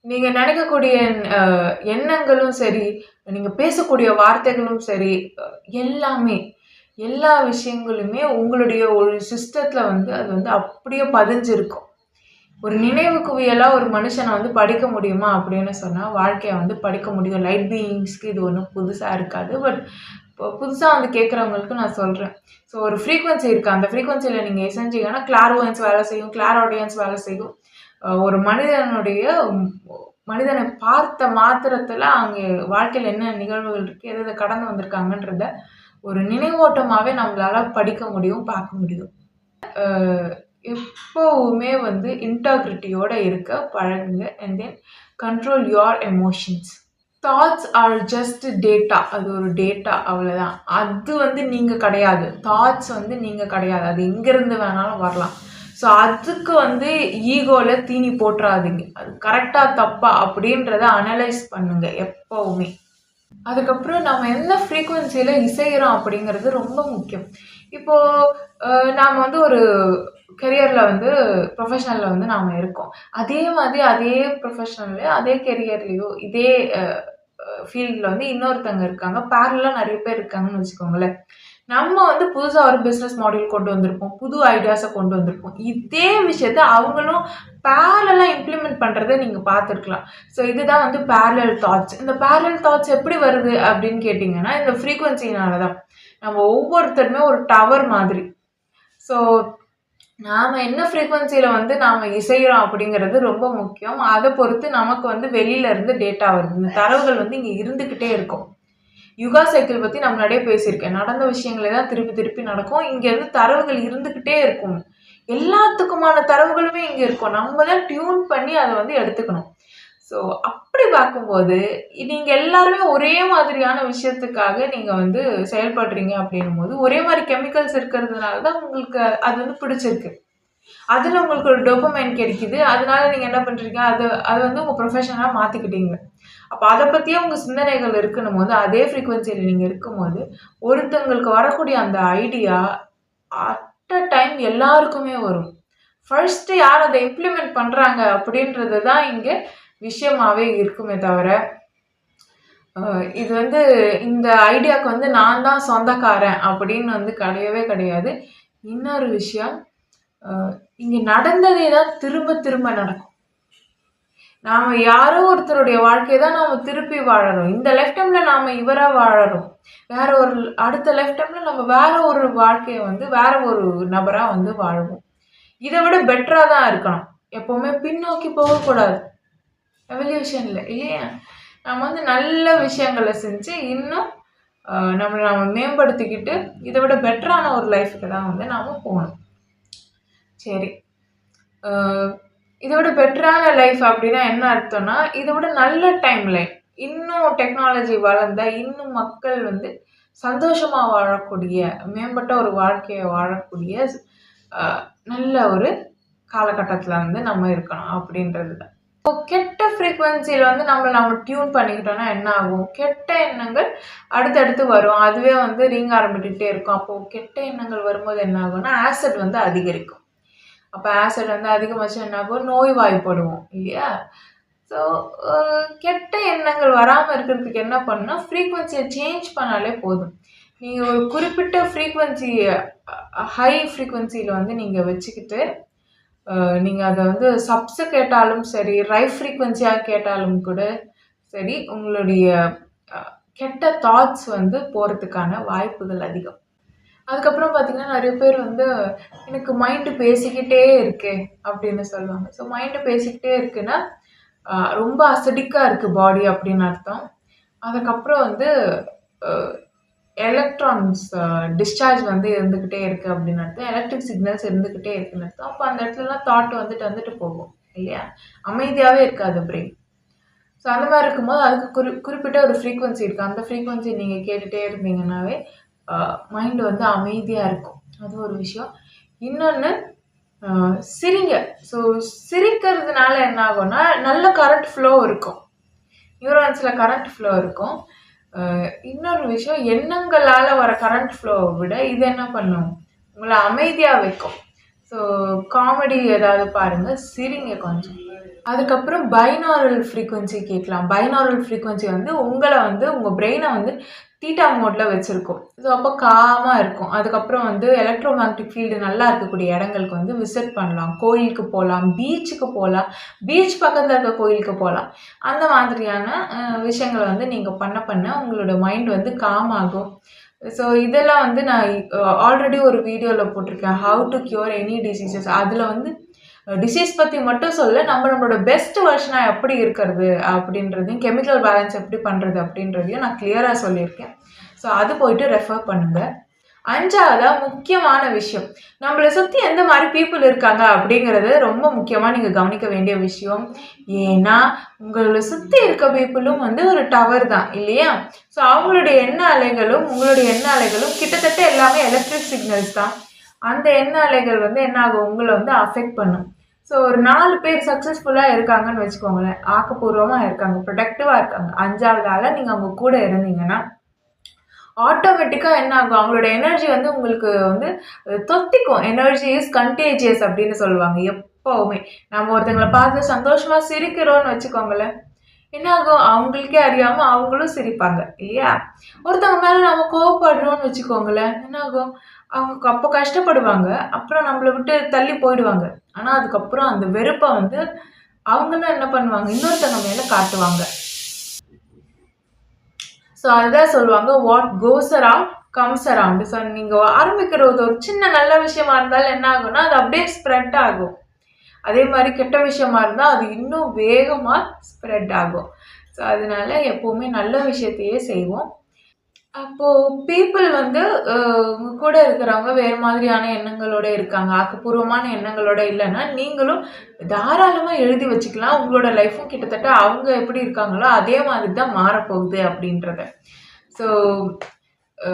நீங்க நினைக்கக்கூடிய எண்ணங்களும் சரி, நீங்க பேசக்கூடிய வார்த்தைகளும் சரி, எல்லாமே, எல்லா விஷயங்களுமே உங்களுடைய ஒரு சிஸ்டத்துல வந்து அது வந்து அப்படியே பதிஞ்சிருக்கும். ஒரு நினைவு குவியலா ஒரு மனுஷன வந்து படிக்க முடியுமா அப்படின்னு சொன்னா, வாழ்க்கைய வந்து படிக்க முடியும். லைட் பீயிங்ஸ்க்கு இது ஒண்ணும் புதுசா இருக்காது. பட் இப்போ புதுசா வந்து கேட்கிறவங்களுக்கு நான் சொல்றேன். ஸோ ஒரு ஃப்ரீக்வென்சி இருக்கு. அந்த ஃப்ரீக்வென்சில நீங்க இசைஞ்சீங்கன்னா, கிளார்வாயன்ஸ் வேலை செய்யும், கிளார் ஆடியன்ஸ் வேலை செய்யும். ஒரு மனிதனை பார்த்த மாத்திரத்துல அங்க வாழ்க்கையில என்ன நிகழ்வுகள் இருக்கு, எத எத கடந்து வந்திருக்காங்கன்றத ஒரு நினைவோட்டமாவே நம்மளால படிக்க முடியும், பார்க்க முடியும். அ எப்பவுமே வந்து இன்டெகிரிட்டியோட இருக்க பழகுங்க. And then control your emotions. Thoughts are just data. அது ஒரு டேட்டா அவ்வளோதான். அது வந்து நீங்க கிடையாது. தாட்ஸ் வந்து நீங்க கிடையாது. அது எங்கேருந்து வேணாலும் வரலாம். ஸோ அதுக்கு வந்து ஈகோல தீனி போட்டுறாதீங்க. அது கரெக்டா தப்பா அப்படின்றத அனலைஸ் பண்ணுங்க எப்பவுமே. அதுக்கப்புறம் நம்ம எந்த ஃப்ரீக்வென்சியில இசைகிறோம் அப்படிங்கிறது ரொம்ப முக்கியம். இப்போ நாம வந்து ஒரு கெரியர்ல வந்து ப்ரொஃபஷனல்ல வந்து நாம இருக்கோம். அதே மாதிரி அதே ப்ரொஃபஷனல்லயோ, அதே கெரியர்லயோ, இதே அ ஃபீல்ட்ல வந்து இன்னொருத்தங்க இருக்காங்க. பேரலலா நெறைய பேர் இருக்காங்கன்னு வச்சுக்கோங்களேன். நம்ம வந்து புதுசா ஒரு பிசினஸ் மாடல் கொண்டு வந்திருப்போம். புது ஐடியாஸ கொண்டு வந்திருப்போம். இதே விஷயத்த அவங்களும் பேரலலா இம்ப்ளிமெண்ட் பண்றத நீங்க பார்த்துருக்கலாம். ஸோ இதுதான் வந்து பேரலல் தாட்ஸ். இந்த பேரலல் தாட்ஸ் எப்படி வருது அப்படின்னு கேட்டீங்கன்னா, இந்த ஃப்ரீக்வென்சினால தான். நம்ம ஒவ்வொருத்தருமே ஒரு டவர் மாதிரி. ஸோ நாம என்ன ஃப்ரீக்வென்சில வந்து நாம இசைகிறோம் அப்படிங்கிறது ரொம்ப முக்கியம். அத பொறுத்து நமக்கு வந்து வெளியில இருந்து டேட்டா வருது. இந்த தரவுகள் வந்து இங்க இருந்துகிட்டே இருக்கும். யுகா சைக்கிள் பத்தி நான் முன்னாடியே பேசியிருக்கேன். நடந்த விஷயங்களே தான் திருப்பி திருப்பி நடக்கும். இங்க இருந்து தரவுகள் இருந்துகிட்டே இருக்கும். எல்லாத்துக்குமான தரவுகளுமே இங்க இருக்கும். நம்ம தான் டியூன் பண்ணி அத வந்து எடுத்துக்கணும். ஸோ அப்படி பார்க்கும்போது, நீங்க எல்லாருமே ஒரே மாதிரியான விஷயத்துக்காக நீங்க வந்து செயல்படுறீங்க அப்படின்னும்போது, ஒரே மாரி கெமிக்கல்ஸ் இருக்கிறதுனால தான் உங்களுக்கு அது வந்து பிடிச்சிருக்கு. அதுல உங்களுக்கு ஒரு டோபமைன் கிடைக்குது. அதனால நீங்க என்ன பண்றீங்க, அது வந்து உங்க ப்ரொஃபஷனா மாத்திக்கிட்டீங்க. அப்ப அத பத்தியே உங்க சிந்தனைகள் இருக்குன்னும்போது, அதே ஃப்ரீக்வென்சில நீங்க இருக்கும்போது, ஒருத்தங்களுக்கு வரக்கூடிய அந்த ஐடியா அட் அ டைம் எல்லாருக்குமே வரும். ஃபர்ஸ்ட் யார் அத இம்ப்ளிமெண்ட் பண்றாங்க அப்படின்றது தான் இங்க விஷயமாவே இருக்குமே தவிர, இது வந்து இந்த ஐடியாக்கு வந்து நான் தான் சொந்தக்காரன் அப்படின்னு வந்து கிடையவே கிடையாது. இன்னொரு விஷயம், அ இங்க நடந்ததே தான் திரும்ப திரும்ப நடக்கும். நாம யாரோ ஒருத்தருடைய வாழ்க்கைய தான் நாம திருப்பி வாழறோம். இந்த லைஃப் டைம்ல நாம இவரா வாழறோம். வேற ஒரு அடுத்த லைஃப் டைம்ல நம்ம வேற ஒரு வாழ்க்கைய வந்து வேற ஒரு நபரா வந்து வாழ்வோம். இத விட பெட்டரா தான் இருக்கணும். எப்பவுமே பின்னோக்கி போகக்கூடாது. எவல்யூஷன்ல இல்லையா? நம்ம வந்து நல்ல விஷயங்கள செஞ்சு இன்னும் நம்மள நாம மேம்படுத்திக்கிட்டு, இத விட பெட்டரான ஒரு லைஃப்க்கு தான் வந்து நாம போணும். சரி. அ இத விட பெட்டரான லைஃப் அப்டின்னா என்ன அர்த்தம்னா, இத விட நல்ல டைம் லைன். இன்னும் டெக்னாலஜி வளர்ந்த, இன்னும் மக்கள் வந்து சந்தோஷமா வாழக்கூடிய, மேம்பட்ட ஒரு வாழ்க்கைய வாழக்கூடிய அ நல்ல ஒரு காலகட்டத்தில வந்து நம்ம இருக்கணும் அப்டின்றது தான். இப்போ கெட்ட ஃப்ரீக்வென்சில வந்து நம்ம டியூன் பண்ணிக்கிட்டோம்னா என்ன ஆகும்? கெட்ட எண்ணங்கள் அடுத்தடுத்து வரும். அதுவே வந்து ரீங்க ஆரம்பிச்சுட்டே இருக்கும். அப்போ கெட்ட எண்ணங்கள் வரும்போது என்ன ஆகும்னா, ஆசிட் வந்து அதிகரிக்கும். அப்ப ஆசிட் வந்து அதிகமாச்சுனா என்ன ஆகும்? நோய்வாய்ப்படுவோம் இல்லையா? ஸோ அ கெட்ட எண்ணங்கள் வராம இருக்கிறதுக்கு என்ன பண்ணணும்னா, ஃப்ரீக்வென்சிய சேஞ்ச் பண்ணாலே போதும். நீங்க ஒரு குறிப்பிட்ட ஃப்ரீக்வென்சி ஹை ஃப்ரீக்வென்சில வந்து நீங்க வச்சுக்கிட்டு, நீங்க அத வந்து சப்ஸ கேட்டாலும் சரி, ஃப்ரீக்வென்சியா கேட்டாலும் கூட சரி, உங்களுடைய அ கெட்ட தாட்ஸ் வந்து போறதுக்கான வாய்ப்புகள் அதிகம். அதுக்கப்புறம் பார்த்தீங்கன்னா, நெறைய பேர் வந்து எனக்கு மைண்டு பேசிக்கிட்டே இருக்கே அப்படின்னு சொல்லுவாங்க. ஸோ மைண்டு பேசிக்கிட்டே இருக்குன்னா, ரொம்ப அசிடிக்கா இருக்கு பாடி அப்படின்னு அர்த்தம். அதுக்கப்புறம் வந்து அ எலக்ட்ரான்ஸ் டிஸ்சார்ஜ் வந்து இருந்துகிட்டே இருக்கு அப்படின்னு அர்த்தம். எலக்ட்ரிக் சிக்னல்ஸ் இருந்துகிட்டே இருக்குன்னு அர்த்தம். அப்ப அந்த இடத்துலலாம் தாட் வந்துட்டு வந்துட்டு போகும். இல்லையா? அமைதியாவே இருக்காது பிரெயின். ஸோ அந்த மாரி இருக்கும்போது அதுக்கு குறிப்பிட்ட ஒரு ஃப்ரீக்வன்சி இருக்கு. அந்த ஃப்ரீக்வன்சி நீங்க கேட்டுட்டே இருந்தீங்கன்னாவே, அ மைண்ட் வந்து அமைதியா இருக்கும். அது ஒரு விஷயம். இன்னொன்னு அ சிரிங்க. ஸோ சிரிக்கிறதுனால என்ன ஆகும்னா, நல்ல கரண்ட் ஃப்ளோ இருக்கும். நியூரான்ஸ்ல கரண்ட் ஃப்ளோ இருக்கும். இன்னொரு விஷயம் எண்ணங்களால வர கரண்ட் ஃப்ளோவ விட இது என்ன பண்ணும்? உங்கள அமைதியா வைக்கும். ஸோ காமெடி ஏதாவது பாருங்க. சிரிங்க கொஞ்சம். அதுக்கப்புறம் பைனாரல் ஃப்ரீக்வன்சி கேட்கலாம். பைனாரல் ஃப்ரீக்வன்சி வந்து உங்கள வந்து உங்க பிரெயின வந்து தீட்டா மோட்ல வச்சிருக்கும். ஸோ அப்போ காமா இருக்கும். அதுக்கப்புறம் வந்து எலக்ட்ரோ மேக்னெட்டிக் ஃபீல்டு நல்லா இருக்கக்கூடிய இடங்களுக்கு வந்து விசிட் பண்ணலாம். கோயிலுக்கு போலாம், பீச்சுக்கு போலாம். பீச் பக்கத்துல இருக்க கோயிலுக்கு போலாம். அந்த மாதிரியான விஷயங்கள வந்து நீங்க பண்ண பண்ண உங்களோட மைண்ட் வந்து காம் ஆகும். ஸோ இதெல்லாம் வந்து நான் ஆல்ரெடி ஒரு வீடியோல போட்டிருக்கேன். How to cure any diseases. அதுல வந்து டிசீஸ் பத்தி மட்டும் சொல்ல, நம்மளோட பெஸ்ட் வெர்ஷனா எப்படி இருக்கிறது அப்படின்றதையும், கெமிக்கல் பேலன்ஸ் எப்படி பண்றது அப்படின்றதையும் நான் கிளியரா சொல்லியிருக்கேன். ஸோ அது போயிட்டு ரெஃபர் பண்ணுங்க. 5வதா முக்கியமான விஷயம். நம்மள சுத்தி எந்த மாரி பீப்பிள் இருக்காங்க அப்படிங்கிறது ரொம்ப முக்கியமா நீங்க கவனிக்க வேண்டிய விஷயம். ஏன்னா, உங்கள சுத்தி இருக்க பீப்பிளும் வந்து ஒரு டவர் தான் இல்லையா? ஸோ அவங்களுடைய எண்ண அலைகளும், உங்களுடைய எண்ண அலைகளும் கிட்டத்தட்ட எல்லாமே எலக்ட்ரிக் சிக்னல்ஸ் தான். அந்த எண்ண அலைகள் வந்து என்ன ஆகும்? உங்கள வந்து அஃபெக்ட் பண்ணும். ஸோ ஒரு 4 பேர் சக்சஸ்ஃபுல்லா இருக்காங்கன்னு வச்சுக்கோங்களேன். ஆக்கப்பூர்வமா இருக்காங்க, ப்ரொடக்டிவா இருக்காங்க. 5வது ஆளா நீங்க அவங்க கூட இருந்தீங்கன்னா, ஆட்டோமேட்டிக்கா என்ன ஆகும்? அவங்களோட எனர்ஜி வந்து உங்களுக்கு வந்து தொத்திக்கும். எனர்ஜி இஸ் கன்டேஜியஸ் அப்படின்னு சொல்லுவாங்க எப்பவுமே. நம்ம ஒருத்தங்கள பார்த்து சந்தோஷமா சிரிக்கிறோம்னு வச்சுக்கோங்களேன், என்ன ஆகும்? அவங்களுக்கே அறியாம அவங்களும் சிரிப்பாங்க இல்லையா? ஒருத்தவங்க மேல நம்ம கோவப்படுறோம்னு வச்சுக்கோங்களேன், என்ன ஆகும்? அவங்க அப்போ கஷ்டப்படுவாங்க. அப்புறம் நம்மள விட்டு தள்ளி போயிடுவாங்க. ஆனா அதுக்கப்புறம் அந்த வெறுப்ப வந்து அவங்களும் என்ன பண்ணுவாங்க? இன்னொருத்தவங்க மேல காட்டுவாங்க. ஸோ அதுதான் சொல்லுவாங்க, what goes around comes around. So நீங்க ஆரம்பிக்கிறது ஒரு சின்ன நல்ல விஷயமா இருந்தாலும் என்ன ஆகும்னா, அது அப்படியே ஸ்ப்ரெட் ஆகும். அதே மாரி கெட்ட விஷயமா இருந்தா, அது இன்னும் வேகமா ஸ்ப்ரெட் ஆகும். ஸோ அதனால எப்பவுமே நல்ல விஷயத்தையே செய்வோம். அப்போ பீப்பிள் வந்து உங்க கூட இருக்கிறவங்க வேறு மாதிரியான எண்ணங்களோட இருக்காங்க. ஆக்கப்பூர்வமான எண்ணங்களோட இல்லன்னா, நீங்களும் தாராளமா எழுதி வச்சுக்கலாம். உங்களோட லைஃப்பும் கிட்டத்தட்ட அவங்க எப்படி இருக்காங்களோ, அதே மாதிரி தான் மாறப்போகுது அப்படின்றத. ஸோ அ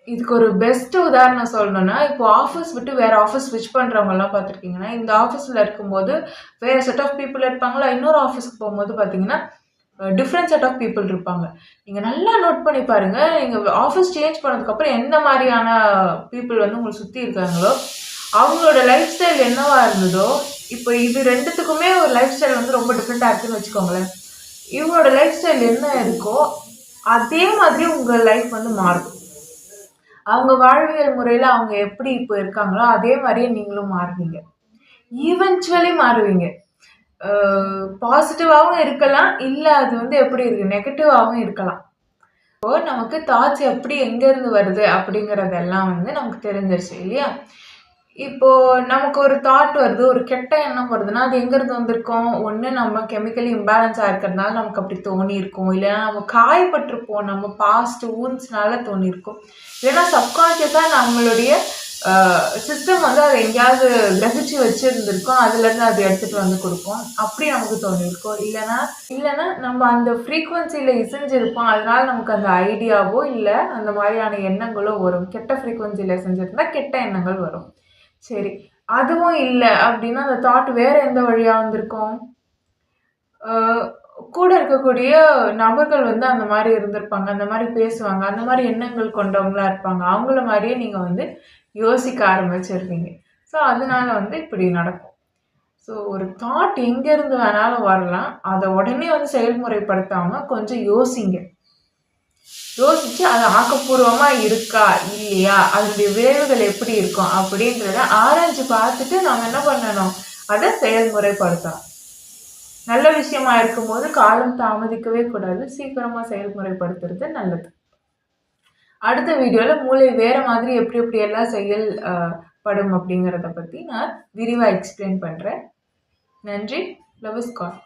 இதுக்கு ஒரு பெஸ்ட் உதாரணம் சொல்லணும்னா, இப்போ ஆஃபீஸ் விட்டு வேற ஆஃபீஸ் ஸ்விட்ச் பண்றவங்கலாம் பார்த்துருக்கீங்கன்னா, இந்த ஆஃபீஸ்ல இருக்கும்போது வேற செட் ஆஃப் பீப்பிள் இருப்பாங்களா, இன்னொரு ஆஃபீஸ்க்கு போம்போது பார்த்தீங்கன்னா, டிஃப்ரெண்ட் செட் ஆஃப் பீப்பிள் இருப்பாங்க. நீங்க நல்லா நோட் பண்ணி பாருங்க. நீங்க ஆஃபீஸ் சேஞ்ச் பண்ணதுக்கப்புறம் எந்த மாரியான பீப்பிள் வந்து உங்கள சுத்தி இருக்காங்களோ, அவங்களோட லைஃப் ஸ்டைல் என்னவா இருந்ததோ, இப்போ இது 2த்துக்குமே ஒரு லைஃப் ஸ்டைல் வந்து ரொம்ப டிஃப்ரெண்ட்டா இருக்குன்னு வச்சுக்கோங்களேன். இவங்களோட லைஃப் ஸ்டைல் என்ன இருக்கோ, அதே மாதிரி உங்க லைஃப் வந்து மாறும். அவங்க வாழ்வியல் முறையில அவங்க எப்படி இப்போ இருக்காங்களோ, அதே மாரியே நீங்களும் மாறுவீங்க. ஈவென்ச்சுவலி மாறுவீங்க. அ பாசிட்டிவாவும் இருக்கலாம். இல்ல அது வந்து எப்படி இருக்கு நெகட்டிவாவும் இருக்கலாம். இப்போ நமக்கு தாட்ஸ் எப்படி எங்கேருந்து வருது அப்படிங்கிறதெல்லாம் வந்து நமக்கு தெரிஞ்சிருச்சு இல்லையா? இப்போ நமக்கு ஒரு தாட் வருது, ஒரு கெட்ட எண்ணம் வருதுன்னா, அது எங்கேருந்து வந்திருக்கும்? ஒண்ணு நம்ம கெமிக்கலி இம்பேலன்ஸா இருக்கிறதுனால நமக்கு அப்படி தோணியிருக்கும். இல்லைன்னா நம்ம காயப்பட்டுருப்போம். நம்ம பாஸ்ட் வூண்ட்ஸ்னால தோணியிருக்கும். இல்லைன்னா சப்கான்ஷியஸா நம்மளுடைய அ சிஸ்டம் வந்து அத எங்கேயாவது கிரகிச்சு வச்சிருந்திருக்கும். அதுலேருந்து அது எடுத்துட்டு வந்து குடுக்கும். அப்படி நமக்கு தோணியிருக்கும். இல்லன்னா நம்ம அந்த ஃப்ரீக்வன்சில இசைஞ்சிருப்போம். அதனால நமக்கு அந்த ஐடியாவோ, இல்ல அந்த மாரியான எண்ணங்களோ வரும். கெட்ட ஃப்ரீக்வன்சில இசைஞ்சிருந்தா கெட்ட எண்ணங்கள் வரும். சரி. அதுவும் இல்ல அப்டின்னா, அந்த தாட் வேற எந்த வழியா வந்திருக்கும்? அ கூட இருக்கக்கூடிய நபர்கள் வந்து அந்த மாரி இருந்திருப்பாங்க. அந்த மாரி பேசுவாங்க. அந்த மாரி எண்ணங்கள் கொண்டவங்களா இருப்பாங்க. அவங்கள மாரியே நீங்க வந்து யோசிக்க ஆரம்பிச்சிருவீங்க. ஸோ, அதனால வந்து இப்படி நடக்கும். ஸோ, ஒரு தாட் எங்கேருந்து வேணாலும் வரலாம். அத உடனே வந்து செயல்முறைப்படுத்தாம கொஞ்சம் யோசிங்க. யோசிச்சு அது ஆக்கப்பூர்வமா இருக்கா? இல்லையா? அதனுடைய விளைவுகள் எப்படி இருக்கும்? அப்படின்றத ஆராய்ஞ்சு பார்த்துட்டு நாம என்ன பண்ணணும்? அத செயல்முறைப்படுத்தணும். நல்ல விஷயமா இருக்கும்போது காலம் தாமதிக்கவே கூடாது. சீக்கிரமா செயல்முறைப்படுத்துறது நல்லது. அடுத்த வீடியோவில் மூளை வேறு மாதிரி எப்படி எப்படியெல்லாம் செயல்படும் அப்படிங்கிறத பற்றி நான் விரிவாக எக்ஸ்பிளைன் பண்ணுறேன். நன்றி. Love is God.